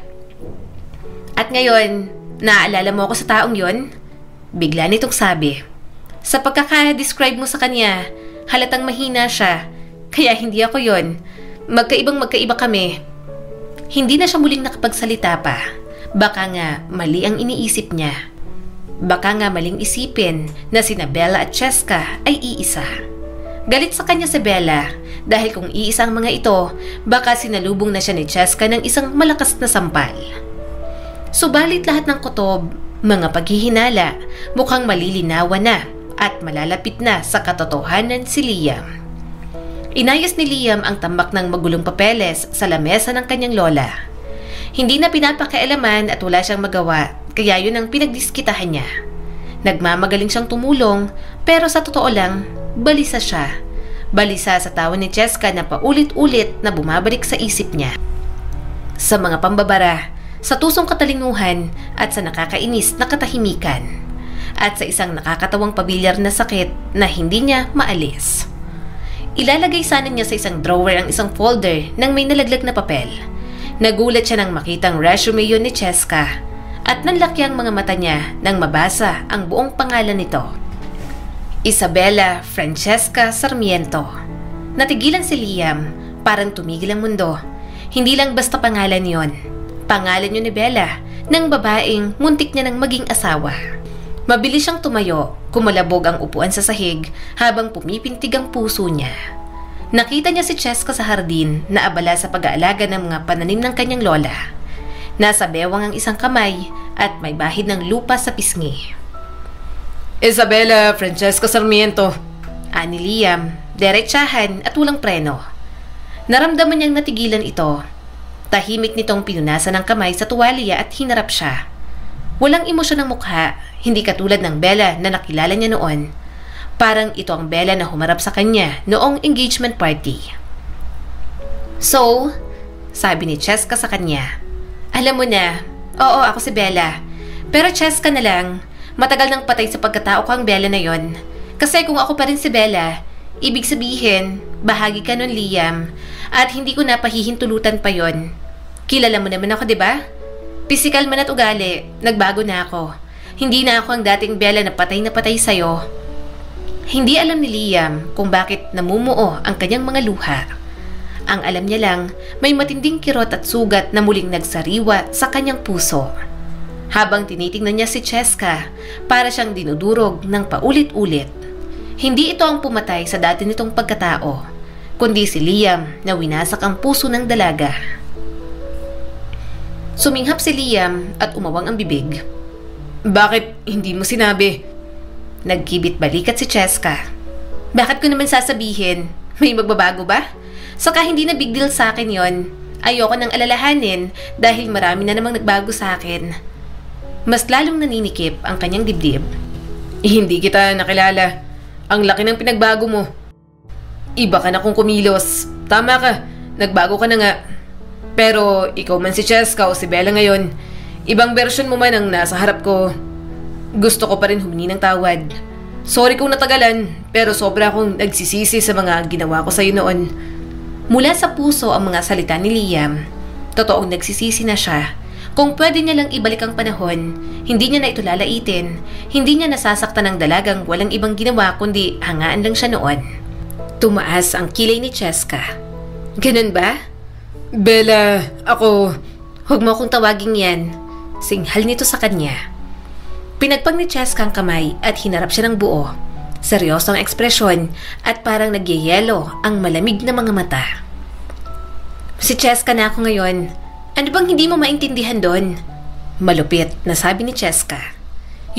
At ngayon, naaalala mo ako sa taong yon? Bigla nitong sabi. Sa pagkaka-describe mo sa kanya, halatang mahina siya. Kaya hindi ako yon. Magkaiba kami. Hindi na siya muling nakapagsalita pa. Baka nga mali ang iniisip niya. Baka nga maling isipin na sina Bella at Cheska ay iisa. Galit sa kanya si Bella dahil kung iisa ang mga ito, baka sinalubong na siya ni Cheska ng isang malakas na sampal. Subalit lahat ng kutob, mga paghihinala, mukhang malilinawan na at malalapit na sa katotohanan si Liam. Inayos ni Liam ang tambak ng magulong papeles sa lamesa ng kanyang lola. Hindi na pinapakialaman at wala siyang magawa, kaya yun ang pinagdiskitahan niya. Nagmamagaling siyang tumulong, pero sa totoo lang, balisa siya. Balisa sa tawa ni Cheska na paulit-ulit na bumabalik sa isip niya. Sa mga pambabara, sa tusong katalinuhan at sa nakakainis na katahimikan. At sa isang nakakatawang pabilyar na sakit na hindi niya maalis. Ilalagay sana niya sa isang drawer ang isang folder nang may nalaglag na papel. Nagulat siya nang makitang resume yun ni Cheska at nanlaki ang mga mata niya nang mabasa ang buong pangalan nito. Isabella Francesca Sarmiento. Natigilan si Liam, parang tumigil ang mundo. Hindi lang basta pangalan yon. Pangalan yun ni Bella, ng babaeng muntik niya nang maging asawa. Mabilis siyang tumayo, kumalabog ang upuan sa sahig habang pumipintig ang puso niya. Nakita niya si Cheska sa hardin na abala sa pag-aalaga ng mga pananim ng kanyang lola. Nasa bewang ang isang kamay at may bahid ng lupa sa pisngi. Isabella Francesca Sarmiento. Ani Liam, derechahan at walang preno. Naramdaman niyang natigilan ito. Tahimik nitong pinunasan ng kamay sa tuwalya at hinarap siya. Walang emosyon ng mukha, hindi katulad ng Bella na nakilala niya noon. Parang ito ang Bella na humarap sa kanya noong engagement party. So, sabi ni Cheska sa kanya, alam mo na, oo ako si Bella. Pero Cheska na lang, matagal nang patay sa pagkatao ko ang Bella na yon. Kasi kung ako pa rin si Bella, ibig sabihin, bahagi ka nun Liam, at hindi ko na pahihintulutan pa yon. Kilala mo naman ako, di ba? Pisikal man at ugali, nagbago na ako. Hindi na ako ang dating Bella na patay sa'yo. Hindi alam ni Liam kung bakit namumuo ang kanyang mga luha. Ang alam niya lang, may matinding kirot at sugat na muling nagsariwa sa kanyang puso. Habang tinitingnan niya si Cheska, para siyang dinudurog ng paulit-ulit. Hindi ito ang pumatay sa dati nitong pagkatao, kundi si Liam na winasak ang puso ng dalaga. Suminghap si Liam at umawang ang bibig. Bakit hindi mo sinabi? Nagkibit balikat si Cheska. Bakit ko naman sasabihin? May magbabago ba? Saka hindi na big deal sa akin yon. Ayoko nang alalahanin dahil marami na namang nagbago sa akin. Mas lalong naninikip ang kanyang dibdib. Hindi kita nakilala. Ang laki ng pinagbago mo. Iba ka na kung kumilos. Tama ka, nagbago ka na nga. Pero ikaw man si Cheska o si Bella ngayon, ibang version mo man ang nasa harap ko. Gusto ko pa rin humingi ng tawad. Sorry kung natagalan, pero sobra akong nagsisisi sa mga ginawa ko sa'yo noon. Mula sa puso ang mga salita ni Liam. Totoong nagsisisi na siya. Kung pwede niya lang ibalik ang panahon, hindi niya na ito lalaitin. Hindi niya nasasaktan ng dalagang walang ibang ginawa kundi hangaan lang siya noon. Tumaas ang kilay ni Cheska. Ganun ba? Bella, ako... Huwag mo akong tawaging yan. Singhal nito sa kanya. Pinagpag ni Cheska ang kamay at hinarap siya ng buo. Seryoso ang ekspresyon at parang nagyayelo ang malamig na mga mata. Si Cheska na ako ngayon. Ano bang hindi mo maintindihan doon? Malupit na sabi ni Cheska.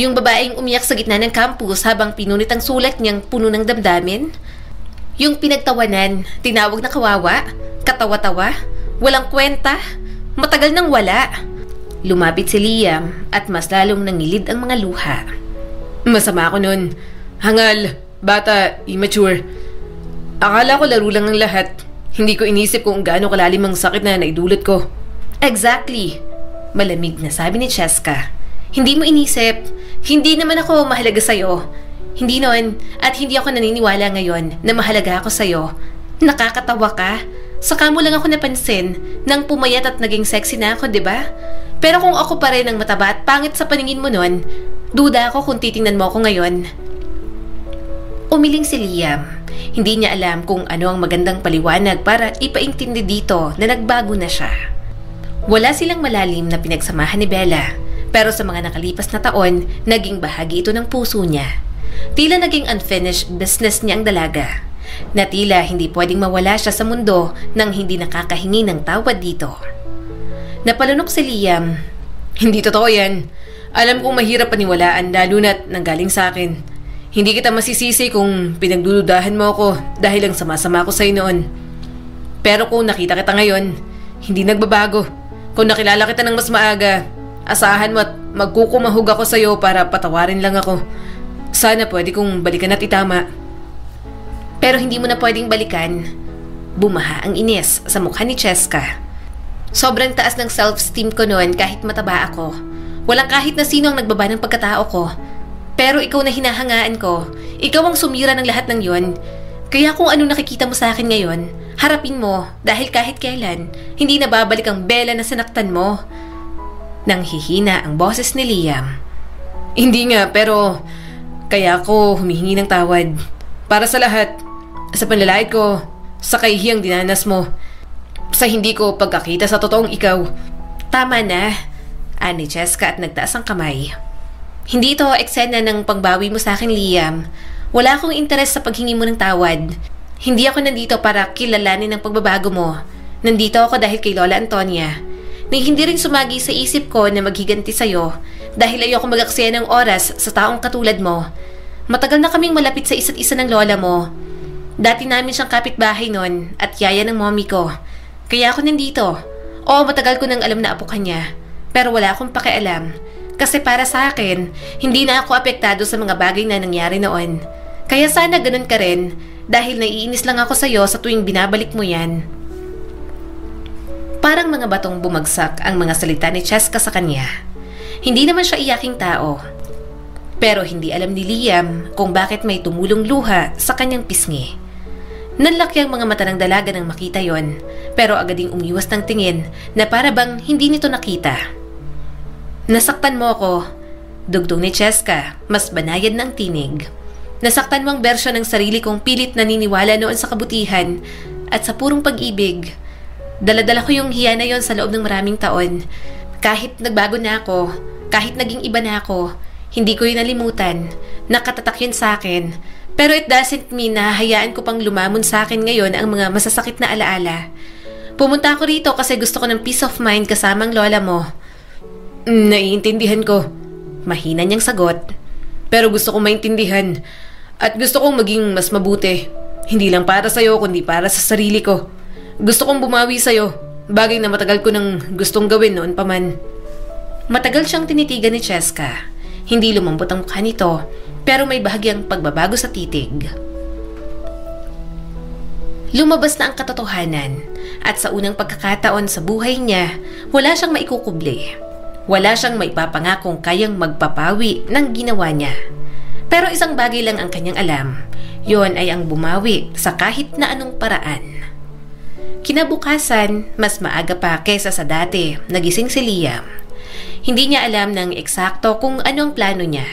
Yung babaeng umiyak sa gitna ng campus habang pinunit ang sulat niyang puno ng damdamin? Yung pinagtawanan, tinawag na kawawa? Katawa-tawa? Walang kwenta? Matagal nang wala. Lumapit si Liam at mas lalong nangilid ang mga luha. Masama ako nun. Hangal, bata, immature. Akala ko laro lang ang lahat. Hindi ko inisip kung gaano kalalim ang sakit na naidulot ko. Exactly. Malamig na sabi ni Cheska. Hindi mo inisip. Hindi naman ako mahalaga sa'yo. Hindi noon at hindi ako naniniwala ngayon na mahalaga ako sa'yo. Nakakatawa ka. Saka mo lang ako napansin nang pumayat at naging sexy na ako, di ba? Pero kung ako pa rin ang mataba at pangit sa paningin mo noon, duda ako kung titingnan mo ako ngayon. Umiling si Liam. Hindi niya alam kung ano ang magandang paliwanag para ipaintindi dito na nagbago na siya. Wala silang malalim na pinagsamahan ni Bella, pero sa mga nakalipas na taon, naging bahagi ito ng puso niya. Tila naging unfinished business niya ang dalaga. Na tila hindi pwedeng mawala siya sa mundo nang hindi nakakahingi ng tawad dito. Napalunok si Liam. Hindi totoo yan. Alam kong mahirap paniwalaan lalo na't nanggaling sa akin. Hindi kita masisisi kung pinagdududahan mo ako dahil ang sama-sama ko sa'yo noon. Pero kung nakita kita ngayon, hindi nagbabago. Kung nakilala kita ng mas maaga, asahan mo at magkukumahog ako sa'yo para patawarin lang ako. Sana pwede kong balikan at itama. Pero hindi mo na pwedeng balikan. Bumaha ang inis sa mukha ni Cheska. Sobrang taas ng self-esteem ko noon kahit mataba ako. Walang kahit na sino ang nagbaba ng pagkatao ko. Pero ikaw na hinahangaan ko. Ikaw ang sumira ng lahat ng yon. Kaya kung ano nakikita mo sa akin ngayon, harapin mo dahil kahit kailan, hindi na babalik ang Bella na sinaktan mo. Nang hihina ang boses ni Liam. Hindi nga, pero kaya ako humihingi ng tawad. Para sa lahat. Sa panlalait ko, sa kahihiyang dinanas mo, sa hindi ko pagkakita sa totoong ikaw. Tama na, ani Cheska at nagtaas ang kamay. Hindi ito eksena ng pagbawi mo sa akin, Liam. Wala akong interes sa paghingi mo ng tawad. Hindi ako nandito para kilalanin ang pagbabago mo. Nandito ako dahil kay Lola Antonia. Na hindi rin sumagi sa isip ko na maghiganti sa'yo dahil ayoko magaksaya ng oras sa taong katulad mo. Matagal na kaming malapit sa isa't isa ng lola mo. Dati namin siyang kapitbahay noon at yaya ng mommy ko. Kaya ako nandito. Oo, matagal ko nang alam na apo ka niya. Pero wala akong pakialam. Kasi para sa akin, hindi na ako apektado sa mga bagay na nangyari noon. Kaya sana ganun ka rin dahil naiinis lang ako sa'yo sa tuwing binabalik mo yan. Parang mga batong bumagsak ang mga salita ni Cheska sa kanya. Hindi naman siya iyaking tao. Pero hindi alam ni Liam kung bakit may tumulong luha sa kanyang pisngi. Nanlaki ang mga mata ng dalaga nang makita yon, pero agad ding umiwas ng tingin na para bang hindi nito nakita. Nasaktan mo ako, dugtong ni Cheska, mas banayad ng tinig. Nasaktan mo ang bersyon ng sarili kong pilit naniniwala noon sa kabutihan at sa purong pag-ibig. Daladala ko yung hiya na yon sa loob ng maraming taon. Kahit nagbago na ako, kahit naging iba na ako, hindi ko yun nalimutan. Nakatatak yun sa akin. Pero it doesn't mean na hayaan ko pang lumamon sa akin ngayon ang mga masasakit na alaala. Pumunta ako rito kasi gusto ko ng peace of mind kasama ang lola mo. Naiintindihan ko. Mahina niyang sagot. Pero gusto kong maintindihan. At gusto kong maging mas mabuti. Hindi lang para sa'yo kundi para sa sarili ko. Gusto kong bumawi sa'yo. Bagay na matagal ko nang gustong gawin noon pa man. Matagal siyang tinitigan ni Cheska. Hindi lumambot ang mukha nito, pero may bahagyang pagbabago sa titig. Lumabas na ang katotohanan at sa unang pagkakataon sa buhay niya, wala siyang maikukubli. Wala siyang maipapangakong kayang magpapawi ng ginawa niya. Pero isang bagay lang ang kanyang alam, yon ay ang bumawi sa kahit na anong paraan. Kinabukasan, mas maaga pa kesa sa dati, nagising si Liam. Hindi niya alam ng eksakto kung ano ang plano niya.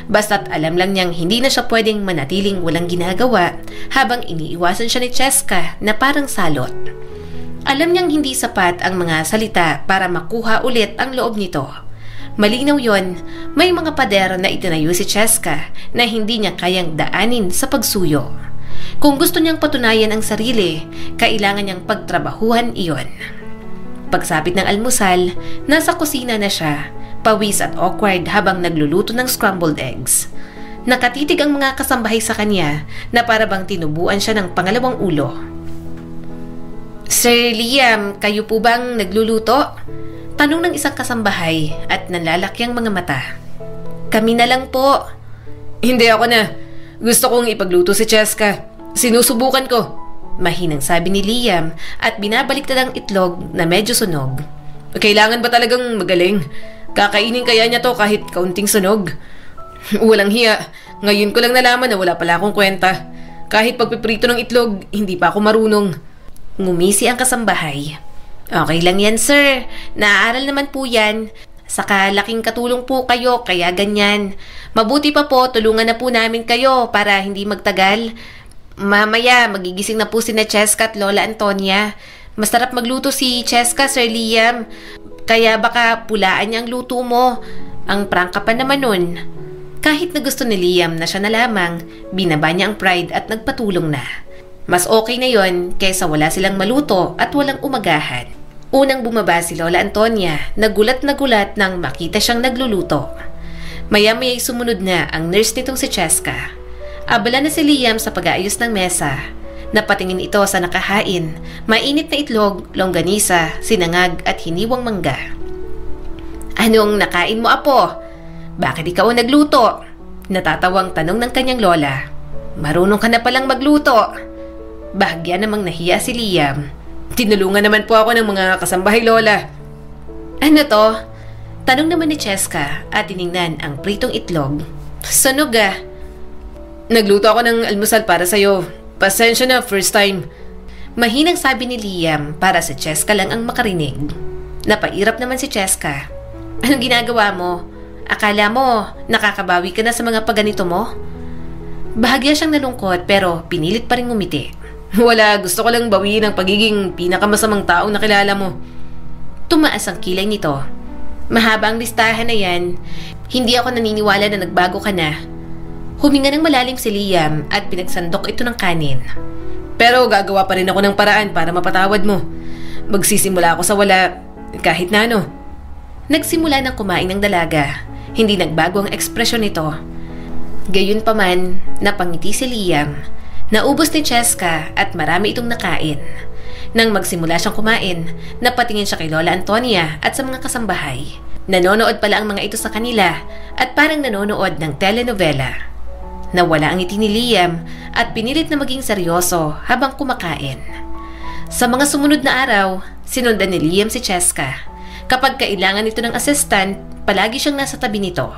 Basta't alam lang niyang hindi na siya pwedeng manatiling walang ginagawa habang iniiwasan siya ni Cheska na parang salot. Alam niyang hindi sapat ang mga salita para makuha ulit ang loob nito. Malinaw yon, may mga pader na itinayo si Cheska na hindi niya kayang daanin sa pagsuyo. Kung gusto niyang patunayan ang sarili, kailangan niyang pagtrabahuhan iyon. Pagsapit ng almusal, nasa kusina na siya, pawis at awkward habang nagluluto ng scrambled eggs. Nakatitig ang mga kasambahay sa kanya na para bang tinubuan siya ng pangalawang ulo. Sir Liam, kayo po bang nagluluto? Tanong ng isang kasambahay at nanlalaki ang mga mata. Kami na lang po. Hindi ako na. Gusto kong ipagluto si Cheska. Sinusubukan ko. Mahinang sabi ni Liam at binabaliktad ang itlog na medyo sunog. Kailangan ba talagang magaling? Kakainin kaya niya to kahit kaunting sunog? Walang hiya. Ngayon ko lang nalaman na wala pala akong kwenta. Kahit pagpiprito ng itlog, hindi pa ako marunong. Ngumisi ang kasambahay. Okay lang yan, sir. Naaaral naman po yan. Saka laking katulong po kayo kaya ganyan. Mabuti pa po, tulungan na po namin kayo para hindi magtagal. Mamaya, magigising na po si Cheska at Lola Antonia. Masarap magluto si Cheska, Sir Liam. Kaya baka pulaan niya ang luto mo. Ang prangka pa naman nun. Kahit na gusto ni Liam na siya na lamang, binaba niya ang pride at nagpatulong na. Mas okay na yon kaysa wala silang maluto at walang umagahan. Unang bumaba si Lola Antonia, nagulat na gulat nang makita siyang nagluluto. Maya-maya'y sumunod na ang nurse nitong si Cheska. Abala na si Liam sa pag-aayos ng mesa. Napatingin ito sa nakahain, mainit na itlog, longganisa, sinangag at hiniwang mangga. Anong nakain mo, apo? Bakit ikaw ang nagluto? Natatawang tanong ng kanyang lola. Marunong ka na palang magluto. Bahagya namang nahiya si Liam. Tinulungan naman po ako ng mga kasambahay, lola. Ano to? Tanong naman ni Cheska at tiningnan ang pritong itlog. Sunog ah. Nagluto ako ng almusal para sa'yo. Pasensya na, first time. Mahinang sabi ni Liam para si Cheska lang ang makarinig. Napairap naman si Cheska. Anong ginagawa mo? Akala mo nakakabawi ka na sa mga paganito mo? Bahagya siyang nalungkot pero pinilit pa rin ngumiti. Wala, gusto ko lang bawiin ang pagiging pinakamasamang taong nakilala mo. Tumaas ang kilay nito. Mahaba ang listahan na yan. Hindi ako naniniwala na nagbago ka na. Huminga ng malalim si Liam at pinagsandok ito ng kanin. Pero gagawa pa rin ako ng paraan para mapatawad mo. Magsisimula ako sa wala, kahit na ano. Nagsimula ng kumain ng dalaga. Hindi nagbago ang ekspresyon nito. Gayunpaman, napangiti si Liam. Naubos ni Cheska at marami itong nakain. Nang magsimula siyang kumain, napatingin siya kay Lola Antonia at sa mga kasambahay. Nanonood pala ang mga ito sa kanila at parang nanonood ng telenovela. Nawala ang ngiti ni Liam at pinilit na maging seryoso habang kumakain. Sa mga sumunod na araw, sinundan ni Liam si Cheska. Kapag kailangan nito ng assistant, palagi siyang nasa tabi nito.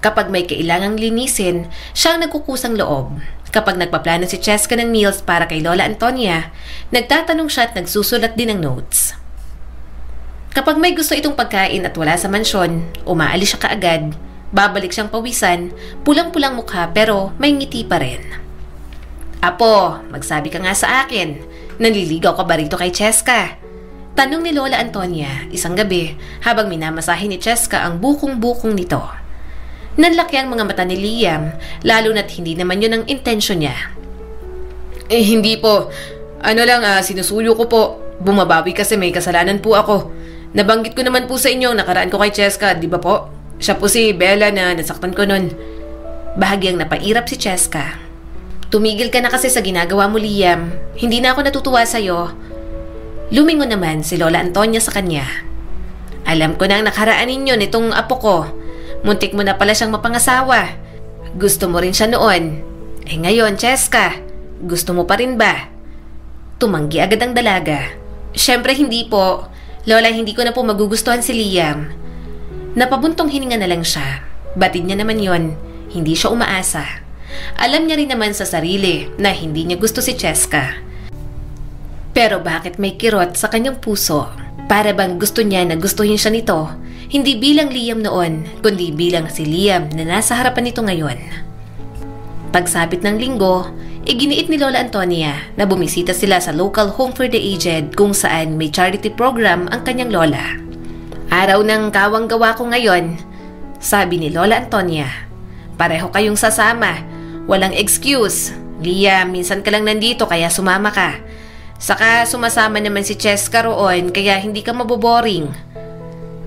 Kapag may kailangang linisin, siya ang nagkukusang loob. Kapag nagpaplano si Cheska ng meals para kay Lola Antonia, nagtatanong siya at nagsusulat din ng notes. Kapag may gusto itong pagkain at wala sa mansyon, umaalis siya kaagad. Babalik siyang pawisan, pulang-pulang mukha pero may ngiti pa rin. Apo, magsabi ka nga sa akin, nanliligaw ka ba rito kay Cheska? Tanong ni Lola Antonia isang gabi habang minamasahe ni Cheska ang bukong-bukong nito. Nanlaki ang mga mata ni Liam, lalo na't hindi naman yun ang intensyon niya. Hindi po. Sinusuyo ko po. Bumabawi kasi may kasalanan po ako. Nabanggit ko naman po sa inyo nakaraan ko kay Cheska, di ba po? Siya po si Bella na nasaktan ko nun. Bahagyang napairap si Cheska. Tumigil ka na kasi sa ginagawa mo, Liam. Hindi na ako natutuwa sa'yo. Lumingon naman si Lola Antonia sa kanya. Alam ko na ang nakaraan ninyo nitong apo ko. Muntik mo na pala siyang mapangasawa. Gusto mo rin siya noon. Ngayon, Cheska, gusto mo pa rin ba? Tumanggi agad ang dalaga. Siyempre hindi po. Lola, hindi ko na po magugustuhan si Liam. Napabuntong hininga na lang siya. Batid niya naman yon. Hindi siya umaasa. Alam niya rin naman sa sarili na hindi niya gusto si Cheska. Pero bakit may kirot sa kanyang puso? Para bang gusto niya na gustuhin siya nito? Hindi bilang Liam noon, kundi bilang si Liam na nasa harapan nito ngayon. Pagsapit ng linggo, iginiit ni Lola Antonia na bumisita sila sa local home for the aged kung saan may charity program ang kanyang lola. Araw ng kawang gawa ko ngayon, sabi ni Lola Antonia. Pareho kayong sasama, walang excuse. Liam, minsan ka lang nandito kaya sumama ka. Saka sumasama naman si Cheska roon kaya hindi ka maboboring.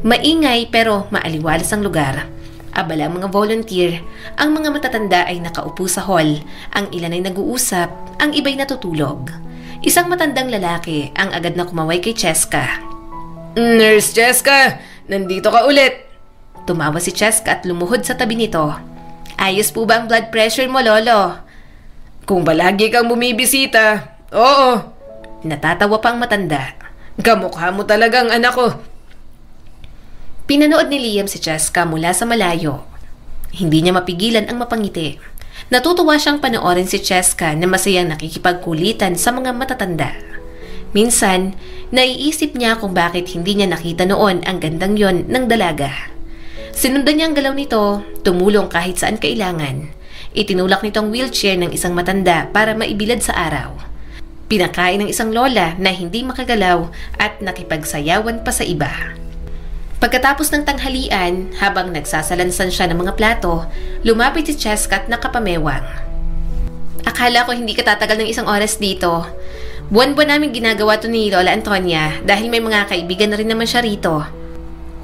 Maingay pero maaliwalas ang lugar. Abala ang mga volunteer, ang mga matatanda ay nakaupo sa hall, ang ilan ay nag-uusap, ang iba'y natutulog. Isang matandang lalaki ang agad na kumaway kay Cheska. Nurse Cheska, nandito ka ulit. Tumawa si Cheska at lumuhod sa tabi nito. Ayos po ba ang blood pressure mo, Lolo? Kung balagi kang bumibisita, oo. Natatawa pang matanda. Kamukha mo talagang anak ko. Pinanood ni Liam si Cheska mula sa malayo. Hindi niya mapigilan ang mapangiti. Natutuwa siyang panoorin si Cheska na masayang nakikipagkulitan sa mga matatanda. Minsan, naiisip niya kung bakit hindi niya nakita noon ang gandang yon ng dalaga. Sinundan niya ang galaw nito, tumulong kahit saan kailangan. Itinulak nito ang wheelchair ng isang matanda para maibilad sa araw. Pinakain ng isang lola na hindi makagalaw at nakipagsayawan pa sa iba. Pagkatapos ng tanghalian, habang nagsasalansan siya ng mga plato, lumapit si Cheska at nakapamewang. Akala ko hindi ka tatagal ng isang oras dito. Buwan-buwan namin ginagawa to ni Lola Antonia dahil may mga kaibigan na rin naman siya rito.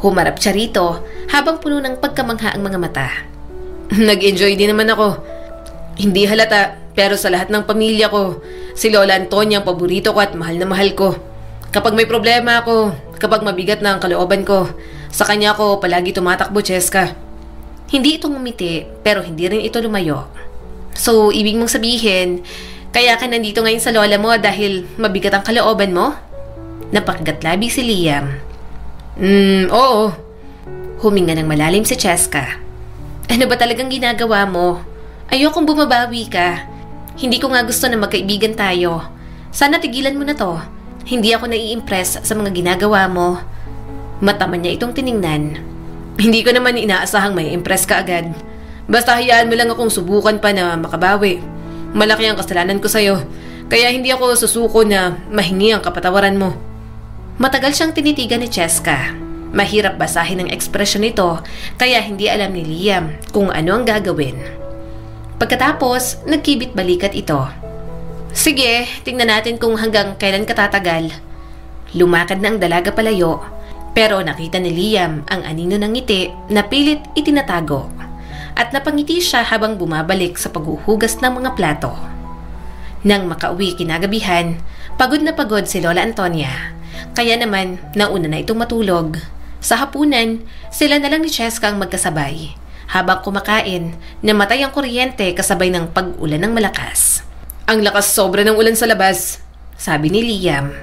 Humarap siya rito habang puno ng pagkamangha ang mga mata. Nag-enjoy din naman ako. Hindi halata, pero sa lahat ng pamilya ko, si Lola Antonia ang paborito ko at mahal na mahal ko. Kapag may problema ako, kapag mabigat na ang kalooban ko, sa kanya ako palagi tumatakbo, Cheska. Hindi ito ngumiti, pero hindi rin ito lumayo. So, ibig mong sabihin, kaya ka nandito ngayon sa lola mo dahil mabigat ang kalooban mo? Napakagatlabi si Liam. Oo. Huminga ng malalim si Cheska. Ano ba talagang ginagawa mo? Ayokong bumabawi ka. Hindi ko nga gusto na magkaibigan tayo. Sana tigilan mo na to. Hindi ako nai-impress sa mga ginagawa mo. Mataman niya itong tiningnan. Hindi ko naman inaasahang may impress ka agad. Basta hayaan mo lang akong subukan pa na makabawi. Malaki ang kasalanan ko sa'yo. Kaya hindi ako susuko na mahingi ang kapatawaran mo. Matagal siyang tinitigan ni Cheska. Mahirap basahin ang ekspresyon nito kaya hindi alam ni Liam kung ano ang gagawin. Pagkatapos, nagkibit balikat ito. Sige, tingnan natin kung hanggang kailan katatagal. Lumakad na ang dalaga palayo, pero nakita ni Liam ang anino ng ngiti na pilit itinatago. At napangiti siya habang bumabalik sa paghuhugas ng mga plato. Nang makauwi kinagabihan, pagod na pagod si Lola Antonia. Kaya naman, nauna na itong matulog. Sa hapunan, sila na lang ni Cheska ang magkasabay. Habang kumakain, namatay ang kuryente kasabay ng pag-ulan ng malakas. Ang lakas sobra ng ulan sa labas, sabi ni Liam.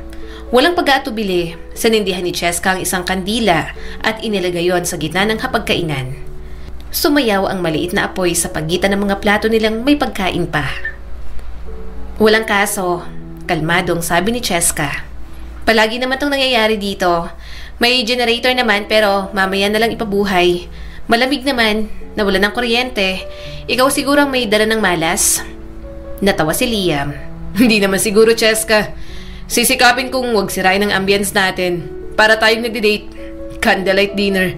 Walang pag-aatubili, sanindihan ni Cheska ang isang kandila at inilagay yon sa gitna ng hapagkainan. Sumayaw ang maliit na apoy sa pagitan ng mga plato nilang may pagkain pa. Walang kaso, kalmadong sabi ni Cheska. Palagi naman itong nangyayari dito. May generator naman pero mamaya na lang ipabuhay. Malamig naman, nawala ng kuryente. Ikaw siguro ang may dala ng malas? Natawa si Liam. Hindi naman siguro, Cheska. Sisikapin kong wag sirain ang ambience natin para tayong nagde-date. Candlelight dinner.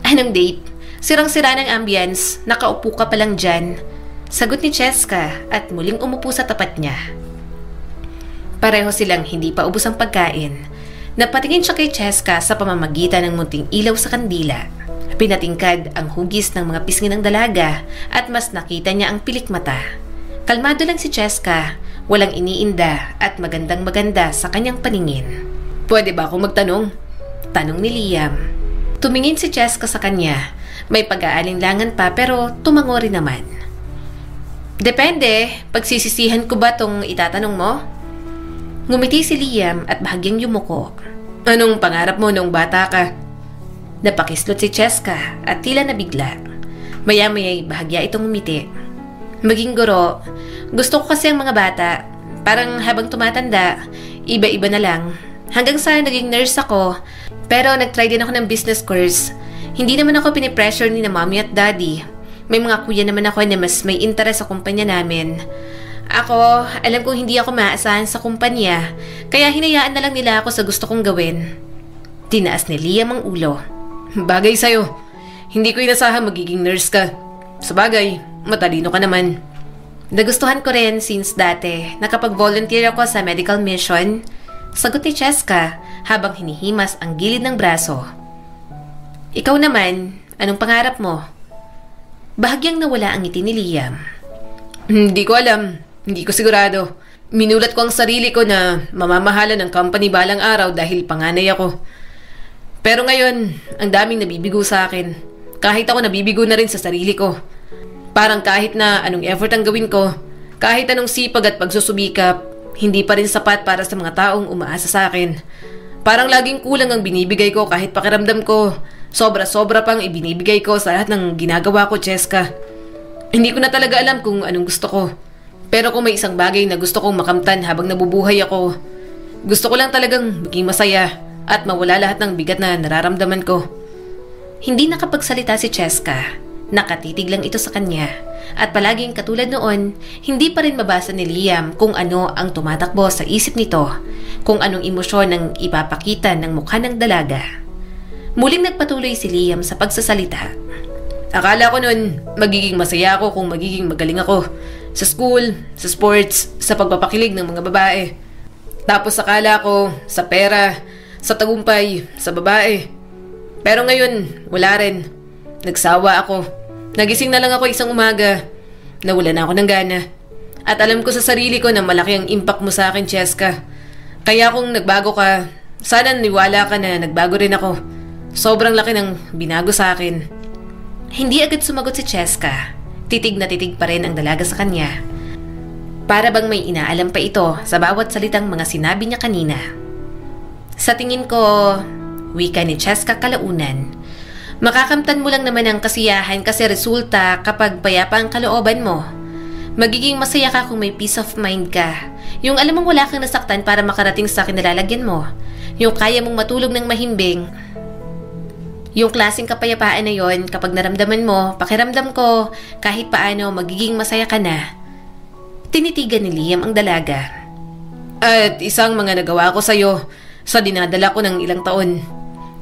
Anong date? Sirang-sira ng ambience, nakaupo ka pa lang dyan. Sagot ni Cheska at muling umupo sa tapat niya. Pareho silang hindi pa ubos ang pagkain. Napatingin siya kay Cheska sa pamamagitan ng munting ilaw sa kandila. Pinatingkad ang hugis ng mga pisngi ng dalaga at mas nakita niya ang pilik mata. Kalmado lang si Cheska, walang iniinda at magandang-maganda sa kanyang paningin. Pwede ba akong magtanong? Tanong ni Liam. Tumingin si Cheska sa kanya. May pag-aalinlangan pa pero tumango rin naman. Depende, pagsisisihan ko ba tong itatanong mo? Ngumiti si Liam at bahagyang yumuko. Anong pangarap mo nung bata ka? Napakislot si Cheska at tila nabigla. Maya-maya'y bahagya itong ngumiti. Maging guro, gusto ko kasi ang mga bata. Parang habang tumatanda, iba-iba na lang. Hanggang sa naging nurse ako, pero nag-try din ako ng business course. Hindi naman ako pinipressure ni na mommy at daddy. May mga kuya naman ako na mas may interes sa kumpanya namin. Ako, alam kong hindi ako maasahan sa kumpanya, kaya hinayaan na lang nila ako sa gusto kong gawin. Tinaas ni Liam ang ulo. Bagay sa'yo. Hindi ko inasahan magiging nurse ka. Sabagay, matalino ka naman. Nagustuhan ko rin since dati nakapag-volunteer ako sa medical mission. Sagot ni Cheska habang hinihimas ang gilid ng braso. Ikaw naman, anong pangarap mo? Bahagyang nawala ang ngiti ni Liam. Hindi ko alam. Hindi ko sigurado. Minulat ko ang sarili ko na mamamahala ng company balang araw dahil panganay ako. Pero ngayon, ang daming nabibigo sa akin. Kahit ako nabibigo na rin sa sarili ko. Parang kahit na anong effort ang gawin ko, kahit anong sipag at pagsusubikap, hindi pa rin sapat para sa mga taong umaasa sa akin. Parang laging kulang ang binibigay ko kahit pakiramdam ko. Sobra-sobra pang ibinibigay ko sa lahat ng ginagawa ko, Cheska. Hindi ko na talaga alam kung anong gusto ko. Pero kung may isang bagay na gusto kong makamtan habang nabubuhay ako, gusto ko lang talagang maging masaya at mawala lahat ng bigat na nararamdaman ko. Hindi nakapagsalita si Cheska. Nakatitig lang ito sa kanya. At palaging katulad noon, hindi pa rin mabasa ni Liam kung ano ang tumatakbo sa isip nito, kung anong emosyon ang ipapakita ng mukha ng dalaga. Muling nagpatuloy si Liam sa pagsasalita. Akala ko noon magiging masaya ako kung magiging magaling ako. Sa school, sa sports, sa pagpapakilig ng mga babae. Tapos akala ko sa pera, sa tagumpay, sa babae. Pero ngayon, wala rin. Nagsawa ako. Nagising na lang ako isang umaga. Nawala na ako ng gana. At alam ko sa sarili ko na malaki ang impact mo sa akin, Cheska. Kaya kung nagbago ka, sana niwala ka na nagbago rin ako. Sobrang laki ng binago sa akin. Hindi agad sumagot si Cheska. Titig na titig pa rin ang dalaga sa kanya. Para bang may inaalam pa ito sa bawat salitang mga sinabi niya kanina. Sa tingin ko, wika ni Cheska kalaunan, makakamtan mo lang naman ang kasiyahan kasi resulta kapag payapa ang kalooban mo. Magiging masaya ka kung may peace of mind ka. Yung alam mong wala kang nasaktan para makarating sa kinalalagyan mo. Yung kaya mong matulog ng mahimbing. Yung klaseng kapayapaan na yon, kapag naramdaman mo, pakiramdam ko, kahit paano magiging masaya ka na. Tinitigan ni Liam ang dalaga. At isang mga nagawa ko sa'yo sa dinadala ko ng ilang taon.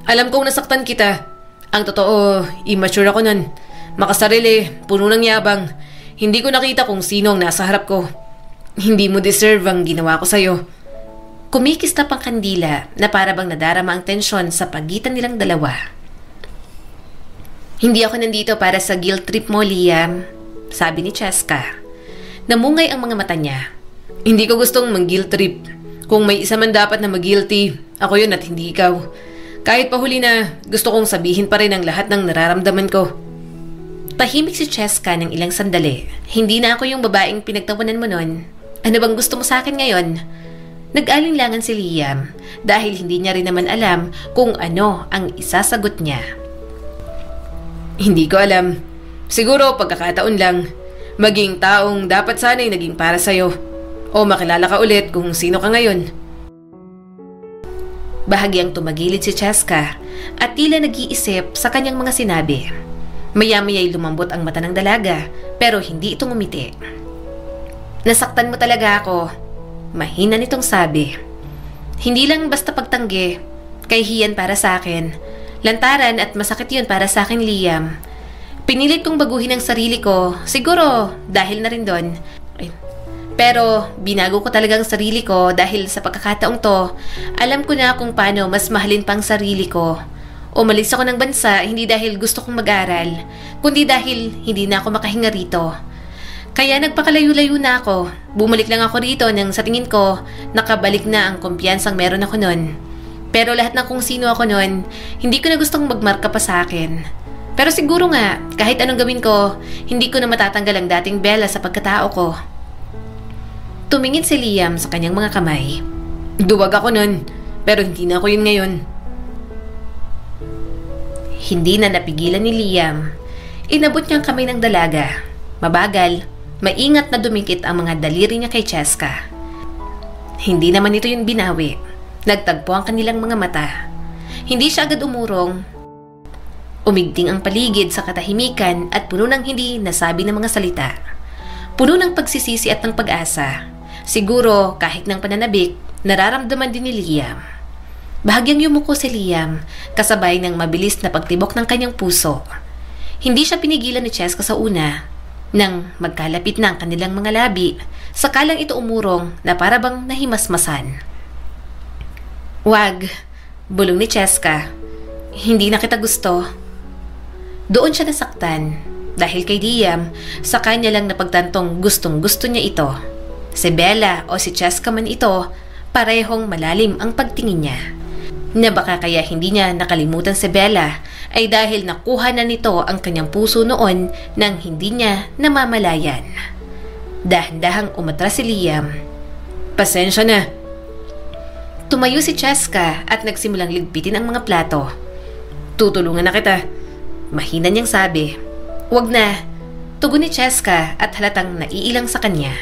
Alam kong nasaktan kita. Ang totoo, immature ako nun. Makasarili, puno ng yabang. Hindi ko nakita kung sino ang nasa harap ko. Hindi mo deserve ang ginawa ko sa'yo. Kumikistap ang kandila na para bang nadarama ang tensyon sa pagitan nilang dalawa. Hindi ako nandito para sa guilt trip mo, Liam, sabi ni Cheska. Namungay ang mga mata niya. Hindi ko gustong mag-guilt trip. Kung may isa man dapat na mag-guilty, ako yun at hindi ikaw. Kahit pahuli na, gusto kong sabihin pa rin ang lahat ng nararamdaman ko. Tahimik si Cheska ng ilang sandali. Hindi na ako yung babaeng pinagtawanan mo nun. Ano bang gusto mo sa akin ngayon? Nag-alinlangan si Liam dahil hindi niya rin naman alam kung ano ang isasagot niya. Hindi ko alam. Siguro pagkakataon lang. Maging taong dapat sana'y naging para sa'yo. O makilala ka ulit kung sino ka ngayon. Bahagyang tumagilid si Cheska at tila nag-iisip sa kanyang mga sinabi. Maya-maya'y lumambot ang mata ng dalaga pero hindi ito ngumiti. Nasaktan mo talaga ako. Mahina nitong sabi. Hindi lang basta pagtanggi. Kahihiyan para sa akin. Lantaran at masakit yun para sa akin, Liam. Pinilit kong baguhin ang sarili ko, siguro dahil na rin doon. Pero binago ko talagang sarili ko dahil sa pagkakataong to, alam ko na kung paano mas mahalin pang sarili ko. Umalis ako ng bansa hindi dahil gusto kong mag-aral, kundi dahil hindi na ako makahinga rito. Kaya nagpakalayo-layo na ako. Bumalik lang ako rito nang sa tingin ko, nakabalik na ang kumpiyansang meron ako nun. Pero lahat ng kung sino ako nun, hindi ko na gustong magmarka pa sa akin. Pero siguro nga, kahit anong gawin ko, hindi ko na matatanggal ang dating Bella sa pagkatao ko. Tumingin si Liam sa kanyang mga kamay. Duwag ako nun, pero hindi na ako yun ngayon. Hindi na napigilan ni Liam. Inabot niya ang kamay ng dalaga. Mabagal, maingat na dumikit ang mga daliri niya kay Cheska. Hindi naman ito yung binawi. Nagtagpo ang kanilang mga mata. Hindi siya agad umurong. Umigting ang paligid sa katahimikan at puno ng hindi nasabi ng mga salita. Puno ng pagsisisi at ng pag-asa. Siguro kahit ng pananabik, nararamdaman din ni Liam. Bahagyang yumuko si Liam, kasabay ng mabilis na pagtibok ng kanyang puso. Hindi siya pinigilan ni Cheska sa una. Nang magkalapit na ang kanilang mga labi, sakalang ito umurong na parabang nahimasmasan. "Wag," bulong ni Cheska. "Hindi na kita gusto." Doon siya nasaktan dahil kay Liam, sa kanya lang napagtantong gustong-gusto niya ito. Si Bella o si Cheska man ito, parehong malalim ang pagtingin niya. Na baka kaya hindi niya nakalimutan si Bella ay dahil nakuha na nito ang kanyang puso noon nang hindi niya namamalayan. Dahan-dahang umatras si Liam. "Pasensya na." Tumayo si Cheska at nagsimulang ligpitin ang mga plato. "Tutulungan na kita." Mahina niyang sabi. "Wag na," tugon ni Cheska at halatang naiilang sa kanya.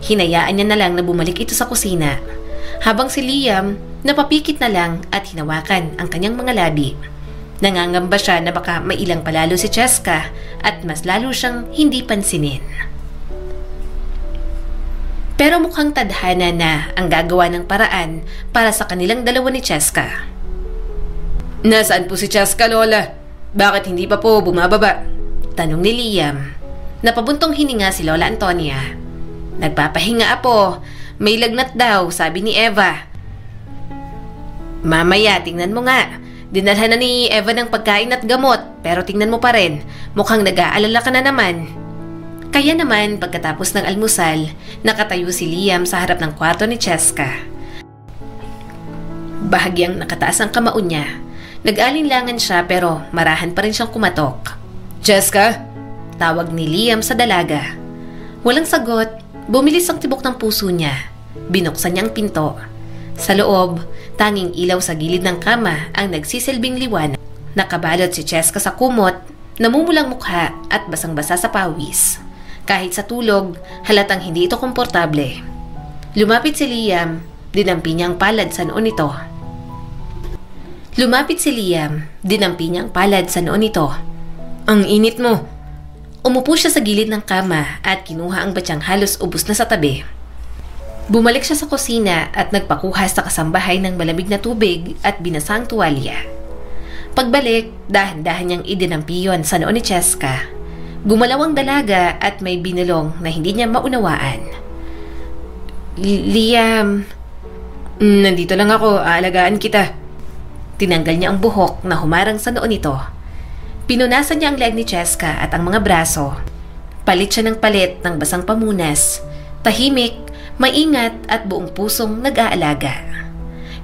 Hinayaan niya na lang na bumalik ito sa kusina, habang si Liam napapikit na lang at hinawakan ang kanyang mga labi. Nangangamba siya na baka mailang palalo si Cheska at mas lalo siyang hindi pansinin. Pero mukhang tadhana na ang gagawa ng paraan para sa kanilang dalawa ni Cheska. "Nasaan po si Cheska, Lola? Bakit hindi pa po bumababa?" tanong ni Liam. Napabuntong hininga si Lola Antonia. "Nagpapahinga, apo. May lagnat daw, sabi ni Eva." "Mamaya, tingnan mo nga. Dinalhan na ni Eva ng pagkain at gamot, pero tingnan mo pa rin. Mukhang nag-aalala ka na naman." Kaya naman, pagkatapos ng almusal, nakatayo si Liam sa harap ng kwarto ni Cheska. Bahagyang nakataas ang kamao niya. Nag-alinlangan siya pero marahan pa rin siyang kumatok. "Cheska?" tawag ni Liam sa dalaga. Walang sagot, bumilis ang tibok ng puso niya. Binuksan niya ang pinto. Sa loob, tanging ilaw sa gilid ng kama ang nagsisilbing liwanag. Nakabalot si Cheska sa kumot, namumulang mukha at basang-basa sa pawis. Kahit sa tulog, halatang hindi ito komportable. Lumapit si Liam, dinampi niya ang palad sa noon nito. "Ang init mo." Umupo siya sa gilid ng kama at kinuha ang batyang halos ubos na sa tabi. Bumalik siya sa kusina at nagpakuha sa kasambahay ng malamig na tubig at binasang tuwalya. Pagbalik, dahan-dahan niyang idinampiyon sa noo ni Cheska. Gumalaw ang dalaga at may binulong na hindi niya maunawaan. "Liam, nandito lang ako, aalagaan kita." Tinanggal niya ang buhok na humarang sa noo nito. Pinunasan niya ang leg ni Cheska at ang mga braso. Palit siya ng palit ng basang pamunas. Tahimik, maingat at buong pusong nag-aalaga.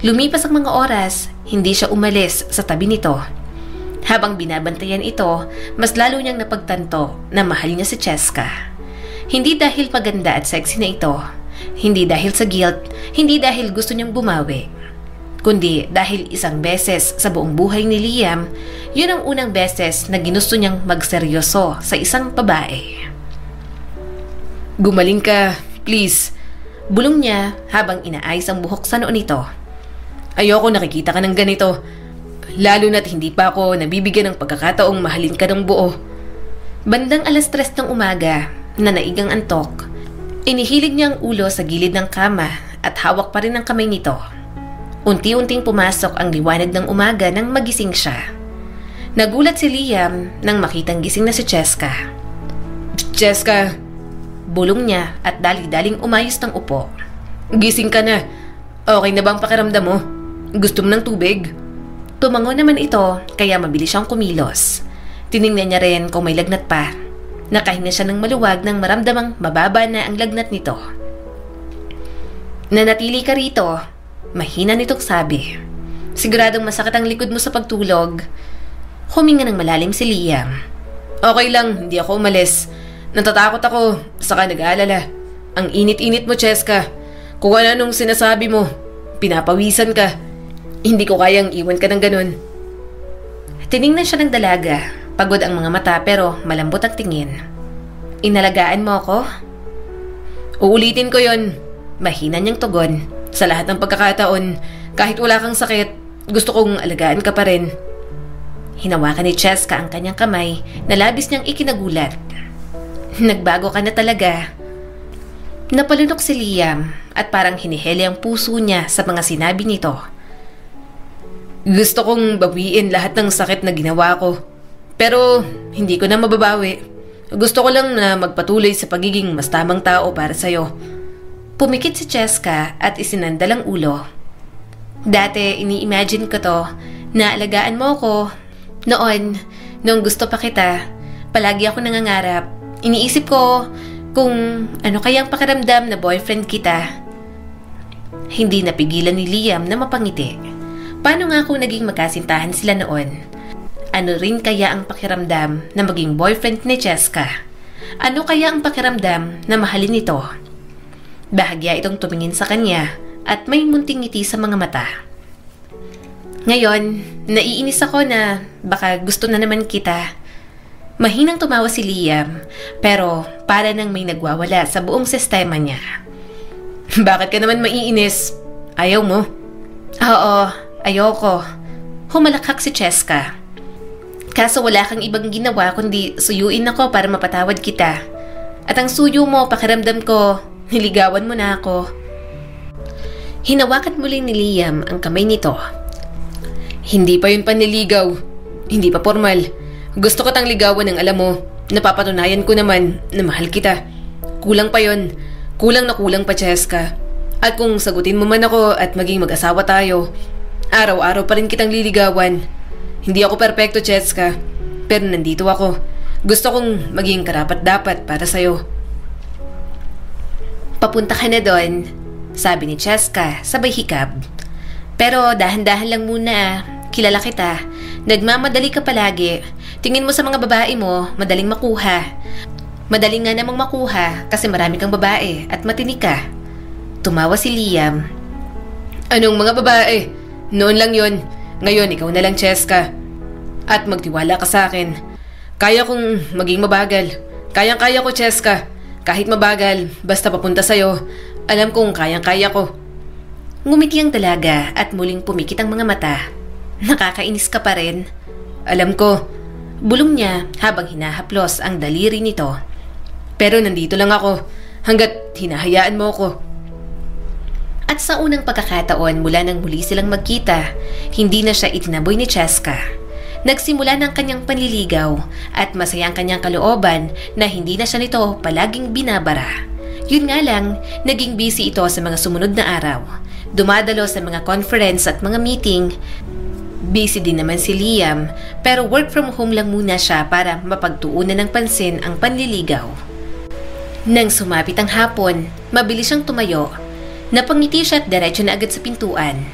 Lumipas ang mga oras, hindi siya umalis sa tabi nito. Habang binabantayan ito, mas lalo niyang napagtanto na mahal niya si Cheska. Hindi dahil maganda at sexy na ito. Hindi dahil sa guilt, hindi dahil gusto niyang bumawi. kundi dahil isang beses sa buong buhay ni Liam, yun ang unang beses na ginusto niyang magseryoso sa isang babae. Gumaling ka, please. Bulong niya habang inaayos ang buhok sa noo nito. Ayoko nakikita ka ng ganito. Lalo na't hindi pa ako nabibigyan ng pagkakataong mahalin ka ng buo. Bandang 3:00 ng umaga, na naigang antok, inihilig niya ang ulo sa gilid ng kama at hawak pa rin ang kamay nito. Unti-unting pumasok ang liwanag ng umaga nang magising siya. Nagulat si Liam nang makitang gising na si Cheska. Cheska, bulong niya at dali-daling umayos ng upo. Gising ka na. Okay na ba ang pakiramdam mo? Gusto mo ng tubig? Tumango naman ito kaya mabilis siyang kumilos. Tiningnan niya rin kung may lagnat pa. Nakahinga siya ng maluwag nang maramdamang mababa na ang lagnat nito. Nanatili ka rito. Mahina nitong sabi. Siguradong masakit ang likod mo sa pagtulog. Huminga ng malalim si Liam. Okay lang, hindi ako umalis. Natatakot ako, saka nag-aalala. Ang init-init mo, Cheska. Kung anong sinasabi mo, pinapawisan ka. Hindi ko kayang iwan ka ng ganun. Tiningnan siya ng dalaga. Pagod ang mga mata pero malambot ang tingin. Inalagaan mo ako? Uulitin ko yon. Mahina niyang tugon. Sa lahat ng pagkakataon, kahit wala kang sakit, gusto kong alagaan ka pa rin. Hinawakan ni Cheska ang kanyang kamay na labis niyang ikinagulat. Nagbago ka na talaga. Napalunok si Liam at parang hiniheli ang puso niya sa mga sinabi nito. Gusto kong bawiin lahat ng sakit na ginawa ko. Pero hindi ko na mababawi. Gusto ko lang na magpatuloy sa pagiging mas tamang tao para sa'yo. Pumikit si Cheska at isinandal ang ulo. Dati ini-imagine ko to na alagaan mo ako. Noong gusto pa kita, palagi ako nangangarap. Iniisip ko kung ano kayang pakiramdam na boyfriend kita. Hindi napigilan ni Liam na mapangiti. Paano nga kung naging magkasintahan sila noon? Ano rin kaya ang pakiramdam na maging boyfriend ni Cheska? Ano kaya ang pakiramdam na mahalin ito? Bahagya itong tumingin sa kanya at may munting ngiti sa mga mata. Ngayon, naiinis ako na baka gusto na naman kita. Mahinang tumawa si Liam pero para nang may nagwawala sa buong sistema niya. Bakit ka naman maiinis? Ayaw mo? Oo, ayoko. Humalakhak si Cheska. Kaso wala kang ibang ginawa kundi suyuin ako para mapatawad kita. At ang suyo mo, pakiramdam ko, niligawan mo na ako. Hinawakan muli ni Liam ang kamay nito. Hindi pa yun panliligaw. Hindi pa formal. Gusto ko tang ligawan ng alam mo. Napapatunayan ko naman na mahal kita. Kulang pa yun. Kulang na kulang pa, Cheska. At kung sagutin mo man ako at maging mag-asawa tayo, araw-araw pa rin kitang liligawan. Hindi ako perpekto, Cheska. Pero nandito ako. Gusto kong maging karapat-dapat para sa'yo. Papunta ka na doon, sabi ni Cheska sabay hikab. Pero dahan-dahan lang muna. Kilala kita. Nagmamadali ka palagi. Tingin mo sa mga babae mo, madaling makuha. Madaling nga namang makuha kasi marami kang babae at matinik ka. Tumawa si Liam. Anong mga babae? Noon lang yon. Ngayon ikaw na lang, Cheska. At magtiwala ka sa akin. Kaya kong maging mabagal. Kayang-kaya ko, Cheska. Kahit mabagal, basta papunta sa'yo. Alam kong kayang-kaya ko. Ngumiti ang dalaga at muling pumikit ang mga mata. Nakakainis ka pa rin. Alam ko. Bulong niya habang hinahaplos ang daliri nito. Pero nandito lang ako hanggat hinahayaan mo ko. At sa unang pagkakataon mula nang muli silang magkita, hindi na siya itinaboy ni Cheska. Nagsimula ng kanyang panliligaw at masaya ang kanyang kalooban na hindi na siya nito palaging binabara. Yun nga lang, naging busy ito sa mga sumunod na araw. Dumadalo sa mga conference at mga meeting. Busy din naman si Liam pero work from home lang muna siya para mapagtuunan ng pansin ang panliligaw. Nang sumapit ang hapon, mabilis siyang tumayo. Napangiti siya at diretso na agad sa pintuan.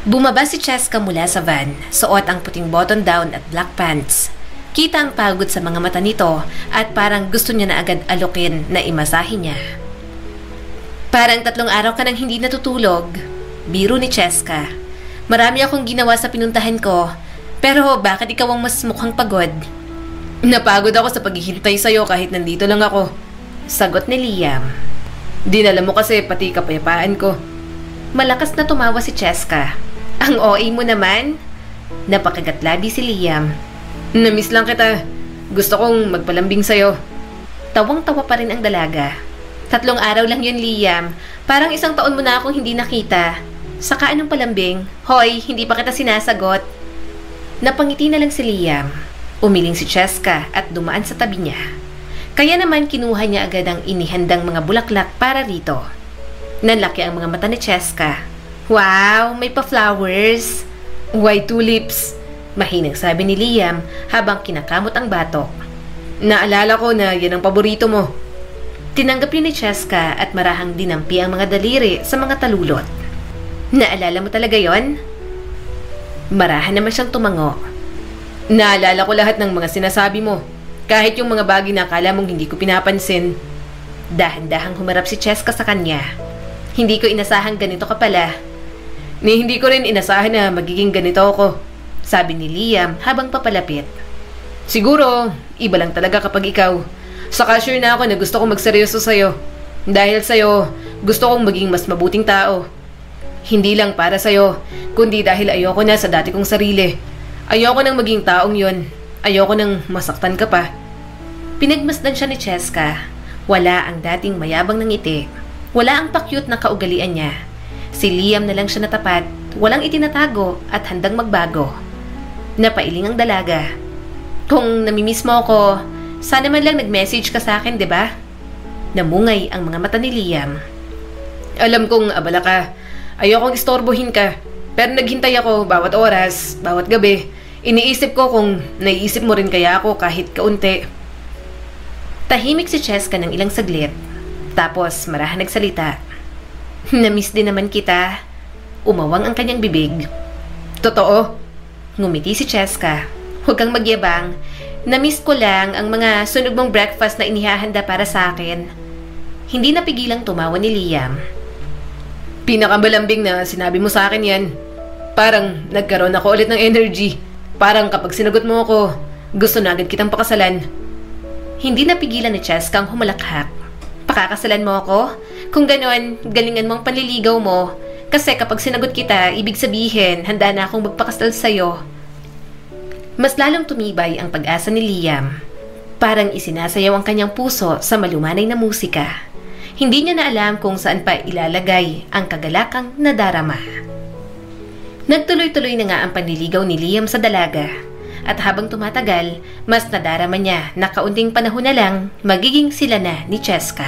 Bumaba si Cheska mula sa van, suot ang puting button-down at black pants. Kita ang pagod sa mga mata nito at parang gusto niya na agad alokin na imasahe niya. Parang 3 araw ka nang hindi natutulog, biro ni Cheska. Marami akong ginawa sa pinuntahan ko, pero bakit ikaw ang mas mukhang pagod? Napagod ako sa paghihintay sa'yo kahit nandito lang ako. Sagot ni Liam. Dinala mo kasi pati kapayapaan ko. Malakas na tumawa si Cheska. Ang OA mo naman? Napakagatlabi si Liam. Namiss lang kita. Gusto kong magpalambing sa'yo. Tawang-tawa pa rin ang dalaga. 3 araw lang yun, Liam. Parang 1 taon mo na akong hindi nakita. Saka anong palambing? Hoy, hindi pa kita sinasagot. Napangiti na lang si Liam. Umiling si Cheska at dumaan sa tabi niya. Kaya naman kinuha niya agad ang inihandang mga bulaklak para rito. Nanlaki ang mga mata ni Cheska. Wow, may pa-flowers. White tulips. Mahinang sabi ni Liam habang kinakamot ang batok. Naalala ko na yan ang paborito mo. Tinanggap yun ni Cheska at marahang dinampi ang mga daliri sa mga talulot. Naalala mo talaga yon? Marahan naman siyang tumango. Naalala ko lahat ng mga sinasabi mo. Kahit yung mga bagay na akala mong hindi ko pinapansin. Dahan-dahang humarap si Cheska sa kanya. Hindi ko inasahang ganito ka pala. Hindi ko rin inasahan na magiging ganito ako. Sabi ni Liam habang papalapit. Siguro, iba lang talaga kapag ikaw. Saka sure na ako na gusto kong magseryoso sa'yo. Dahil sa'yo, gusto kong maging mas mabuting tao. Hindi lang para sa'yo, kundi dahil ayoko na sa dati kong sarili. Ayoko nang maging taong yon. Ayoko nang masaktan ka pa. Pinagmasdan siya ni Cheska. Wala ang dating mayabang ng ngiti. Wala ang pakyut na kaugalian niya. Si Liam na lang siya natapat, walang itinatago at handang magbago. Napailing ang dalaga. Kung namimiss mo ako, sana man lang nag-message ka sa akin, 'di ba? Namungay ang mga mata ni Liam. Alam kong abala ka. Ayokong istorbohin ka. Pero naghintay ako bawat oras, bawat gabi. Iniisip ko kung naiisip mo rin kaya ako kahit kaunti. Tahimik si Cheska ng ilang saglit. Tapos marahan nagsalita. Namiss din naman kita. Umawang ang kanyang bibig. Totoo? Ngumiti si Cheska. Huwag kang magyabang. Namiss ko lang ang mga sunog mong breakfast na inihahanda para sa akin. Hindi napigilang tumawa ni Liam. Pinakamalambing na sinabi mo sa akin yan. Parang nagkaroon ako ulit ng energy. Parang kapag sinagot mo ako, gusto na agad kitang pakasalan. Hindi napigilan ni Cheska ang humalakhak. Pakakasalan mo ako? Kung ganon, galingan mo ang panliligaw mo. Kasi kapag sinagot kita, ibig sabihin, handa na akong magpakasal sa'yo. Mas lalong tumibay ang pag-asa ni Liam. Parang isinasayaw ang kanyang puso sa malumanay na musika. Hindi niya na alam kung saan pa ilalagay ang kagalakang nadarama. Nagtuloy-tuloy na nga ang panliligaw ni Liam sa dalaga. At habang tumatagal, mas nadarama niya na kaunting panahon na lang magiging sila na ni Cheska.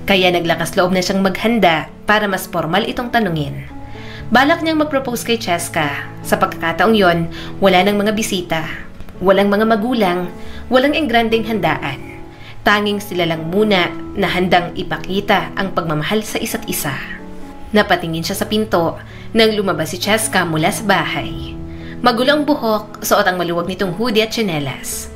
Kaya naglakas loob na siyang maghanda para mas formal itong tanungin. Balak niyang mag-propose kay Cheska. Sa pagkakataong yon, wala nang mga bisita, walang mga magulang, walang engrandeng handaan. Tanging sila lang muna na handang ipakita ang pagmamahal sa isa't isa. Napatingin siya sa pinto nang lumabas si Cheska mula sa bahay. Magulo ang buhok, suot ang maluwag nitong hoodie at tsinelas.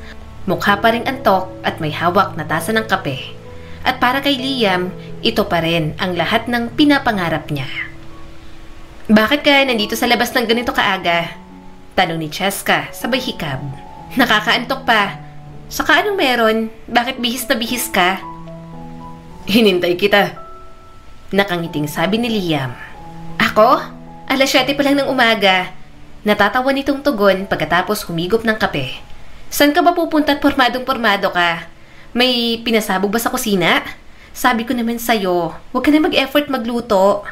Mukha pa ring antok at may hawak na tasa ng kape. At para kay Liam, ito pa rin ang lahat ng pinapangarap niya. Bakit ka nandito sa labas ng ganito kaaga? Tanong ni Cheska sabay hikab. Nakakaantok pa. Saka anong meron? Bakit bihis na bihis ka? Hinintay kita. Nakangiting sabi ni Liam. Ako? 7:00 pa lang ng umaga. Natatawa nitong tugon pagkatapos humigop ng kape. San ka ba pupunta at pormadong-pormado ka? May pinasabog ba sa kusina? Sabi ko naman sa'yo, huwag ka na mag-effort magluto.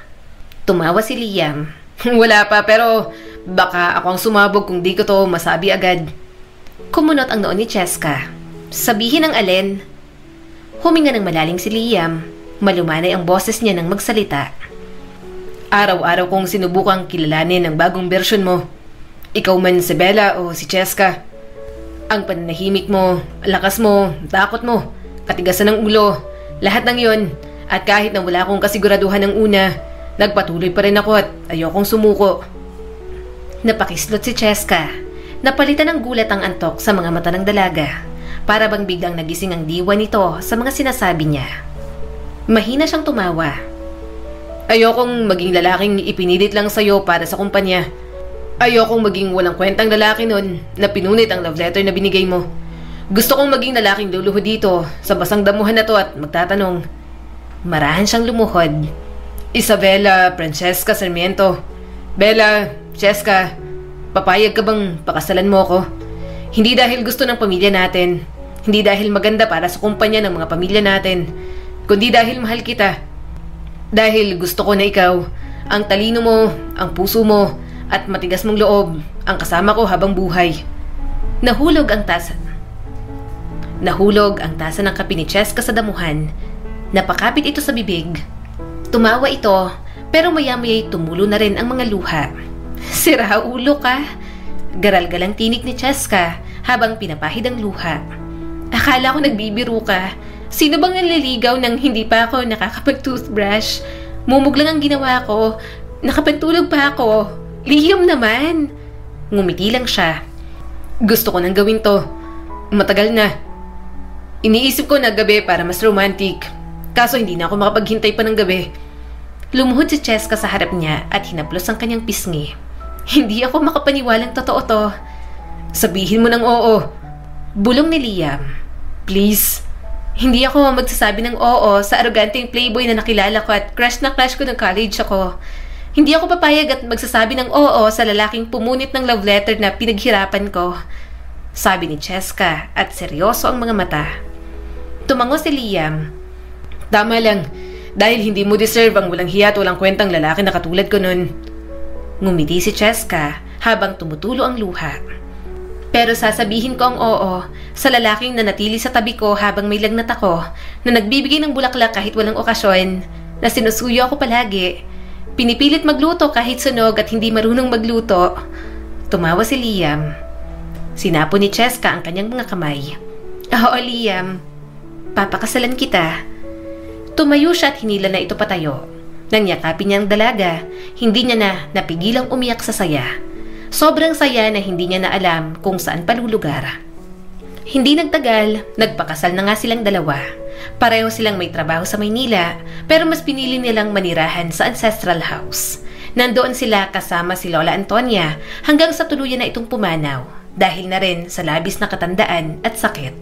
Tumawa si Liam. Wala pa pero baka ako ang sumabog kung di ko to masabi agad. Kumunot ang noon ni Cheska. Sabihin ang alin? Huminga ng malalim si Liam. Malumanay ang boses niya nang magsalita. Araw-araw kong sinubukang kilalanin ang bagong bersyon mo. Ikaw man si Bella o si Cheska. Ang pananahimik mo, lakas mo, takot mo, katigasan ng ulo, lahat ng yon. At kahit na wala akong kasiguraduhan ng una, nagpatuloy pa rin ako at ayokong sumuko. Napakislot si Cheska. Napalitan ng gulat ang antok sa mga mata ng dalaga. Para bang biglang nagising ang diwa nito sa mga sinasabi niya. Mahina siyang tumawa. Ayokong maging lalaking ipinilit lang sa'yo para sa kumpanya. Ayokong maging walang kwentang lalaki nun na pinunit ang love letter na binigay mo. Gusto kong maging lalaking luluhod dito sa basang damuhan na to at magtatanong. Marahan siyang lumuhod. Isabela Francesca Sarmiento. Bella, Cheska, papayag ka bang pakasalan mo ako? Hindi dahil gusto ng pamilya natin. Hindi dahil maganda para sa kumpanya ng mga pamilya natin. Kundi dahil mahal kita. Dahil gusto ko na ikaw, ang talino mo, ang puso mo, at matigas mong loob, ang kasama ko habang buhay. Nahulog ang tasa ng kape ni Cheska sa damuhan. Napakapit ito sa bibig. Tumawa ito, pero maya-maya'y tumulo na rin ang mga luha. Sira ulo ka. Garal-galang tinig ni Cheska habang pinapahid ang luha. Akala ko nagbibiro ka. Sino bang naliligaw nang hindi pa ako nakakapag-toothbrush? Mumug lang ang ginawa ko. Nakapagtulog pa ako. Liam naman. Ngumiti lang siya. Gusto ko nang gawin to. Matagal na. Iniisip ko na gabi para mas romantic. Kaso hindi na ako makapaghintay pa ng gabi. Lumuhod si Cheska sa harap niya at hinaplos ang kanyang pisngi. Hindi ako makapaniwalang totoo to. Sabihin mo ng oo. Bulong ni Liam. Please. Hindi ako magsasabi ng oo sa aroganteng playboy na nakilala ko at crush na crush ko ng college ako. Hindi ako papayag at magsasabi ng oo sa lalaking pumunit ng love letter na pinaghirapan ko. Sabi ni Cheska at seryoso ang mga mata. Tumango si Liam. Tama lang. Dahil hindi mo deserve ang walang hiya at walang kwentang lalaki na katulad ko nun. Ngumiti si Cheska habang tumutulo ang luha. Pero sasabihin ko ang oo sa lalaking na natili sa tabi ko habang may lagnat ako, na nagbibigay ng bulaklak kahit walang okasyon, na sinusuyo ako palagi, pinipilit magluto kahit sunog at hindi marunong magluto. Tumawa si Liam. Sinapo ni Cheska ang kanyang mga kamay. Oo, Liam. Papakasalan kita. Tumayo siya at hinila na ito patayo. Nang yakapin niya ang dalaga, hindi niya na napigilang umiyak sa saya. Sobrang saya na hindi niya na alam kung saan palulugar. Hindi nagtagal, nagpakasal na nga silang dalawa. Pareho silang may trabaho sa Maynila, pero mas pinili nilang manirahan sa ancestral house. Nandoon sila kasama si Lola Antonia hanggang sa tuluyan na itong pumanaw, dahil na rin sa labis na katandaan at sakit.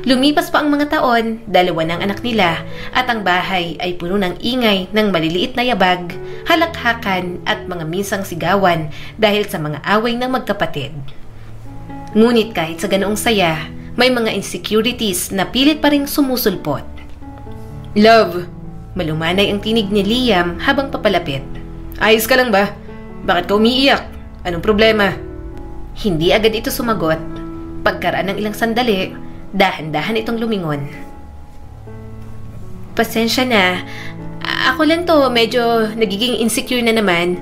Lumipas pa ang mga taon, dalawa ng anak nila, at ang bahay ay puno ng ingay ng maliliit na yabag, halakhakan at mga minsang sigawan dahil sa mga away ng magkapatid. Ngunit kahit sa ganoong saya, may mga insecurities na pilit pa ring sumusulpot. Love, malumanay ang tinig ni Liam habang papalapit. Ayos ka lang ba? Bakit ka umiiyak? Anong problema? Hindi agad ito sumagot. Pagkaraan ng ilang sandali, dahan-dahan itong lumingon. Pasensya na. Ako lang to, medyo nagiging insecure na naman.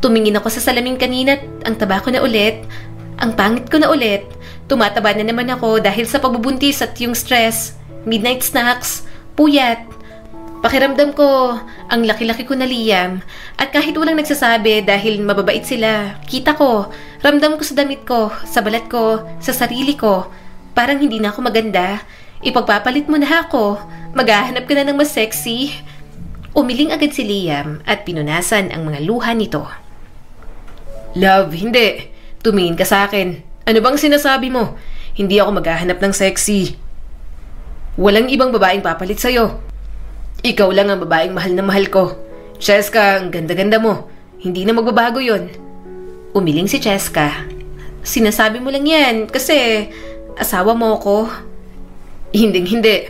Tumingin ako sa salamin kanina at ang taba ko na ulit. Ang pangit ko na ulit. Tumataba na naman ako dahil sa pagbubuntis at yung stress. Midnight snacks, puyat. Pakiramdam ko, ang laki-laki ko na, Liam. At kahit walang nagsasabi dahil mababait sila, kita ko, ramdam ko sa damit ko, sa balat ko, sa sarili ko. Parang hindi na ako maganda. Ipagpapalit mo na ako. Maghahanap ka na ng mas sexy. Umiling agad si Liam at pinunasan ang mga luha nito. Love, hindi. Tumingin ka sa akin. Ano bang sinasabi mo? Hindi ako maghahanap ng sexy. Walang ibang babaeng papalit sa'yo. Ikaw lang ang babaeng mahal na mahal ko. Cheska, ang ganda-ganda mo. Hindi na magbabago yon. Umiling si Cheska. Sinasabi mo lang yan kasi asawa mo ko. Hinding-hindi.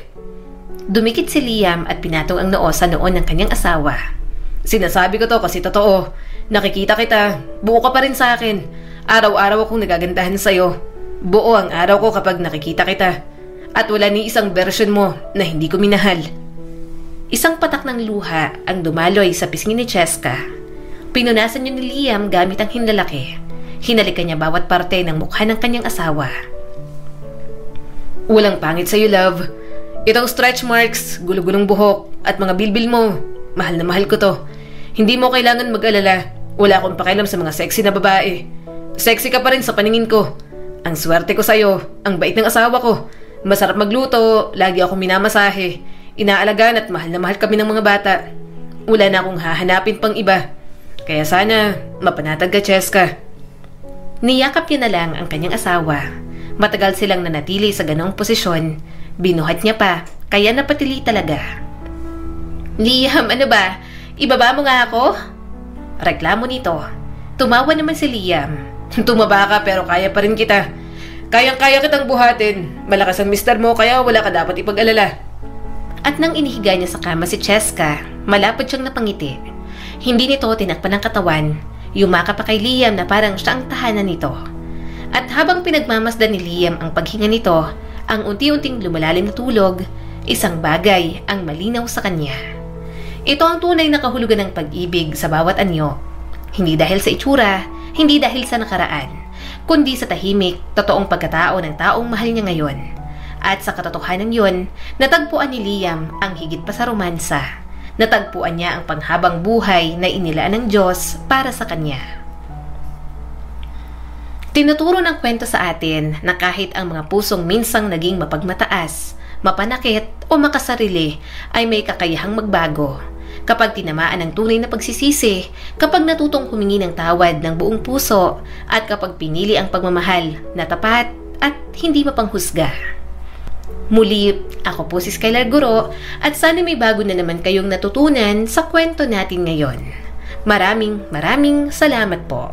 Dumikit si Liam at pinatong ang noo sa noon ng kanyang asawa. Sinasabi ko to kasi totoo. Nakikita kita. Buo ka pa rin sa akin. Araw-araw akong nagagandahan sa'yo. Buo ang araw ko kapag nakikita kita. At wala ni isang version mo na hindi ko minahal. Isang patak ng luha ang dumaloy sa pisngi ni Cheska. Pinunasan niya ni Liam gamit ang hinlalaki. Hinalikan niya bawat parte ng mukha ng kanyang asawa. Walang pangit sa'yo, love. Itong stretch marks, gulo-gulong buhok, at mga bilbil mo, mahal na mahal ko to. Hindi mo kailangan mag-alala. Wala akong pakialam sa mga sexy na babae. Sexy ka pa rin sa paningin ko. Ang swerte ko sa'yo, ang bait ng asawa ko. Masarap magluto, lagi akong minamasahe. Inaalagaan at mahal na mahal kami ng mga bata. wala na akong hahanapin pang iba. Kaya sana mapanatag ka, Cheska. Niyakap niya na lang ang kanyang asawa. Matagal silang nanatili sa ganong posisyon. Binuhat niya pa, kaya napatili talaga. Liam, ano ba? Ibaba mo nga ako? Reklamo nito. Tumawa naman si Liam. Tumaba ka pero kaya pa rin kita. Kayang-kaya kitang buhatin. Malakas ang mister mo kaya wala ka dapat ipag-alala. At nang inihiga niya sa kama si Cheska, malapad siyang napangiti. Hindi nito tinakpan ng katawan. Yumakap pa kay Liam na parang siya ang tahanan nito. At habang pinagmamasdan ni Liam ang paghinga nito, ang unti-unting lumalalim na tulog, isang bagay ang malinaw sa kanya. Ito ang tunay na kahulugan ng pag-ibig sa bawat anyo. Hindi dahil sa itsura, hindi dahil sa nakaraan, kundi sa tahimik, totoong pagkatao ng taong mahal niya ngayon. At sa katotohanan yun, natagpuan ni Liam ang higit pa sa romansa. Natagpuan niya ang panghabang buhay na inilaan ng Diyos para sa kanya. Tinuturo ng kwento sa atin na kahit ang mga pusong minsang naging mapagmataas, mapanakit o makasarili ay may kakayahang magbago. Kapag tinamaan ng tunay na pagsisisi, kapag natutong humingi ng tawad ng buong puso, at kapag pinili ang pagmamahal na tapat at hindi mapanghusga. Muli, ako po si Skylar Guro at sana may bago na naman kayong natutunan sa kwento natin ngayon. Maraming salamat po.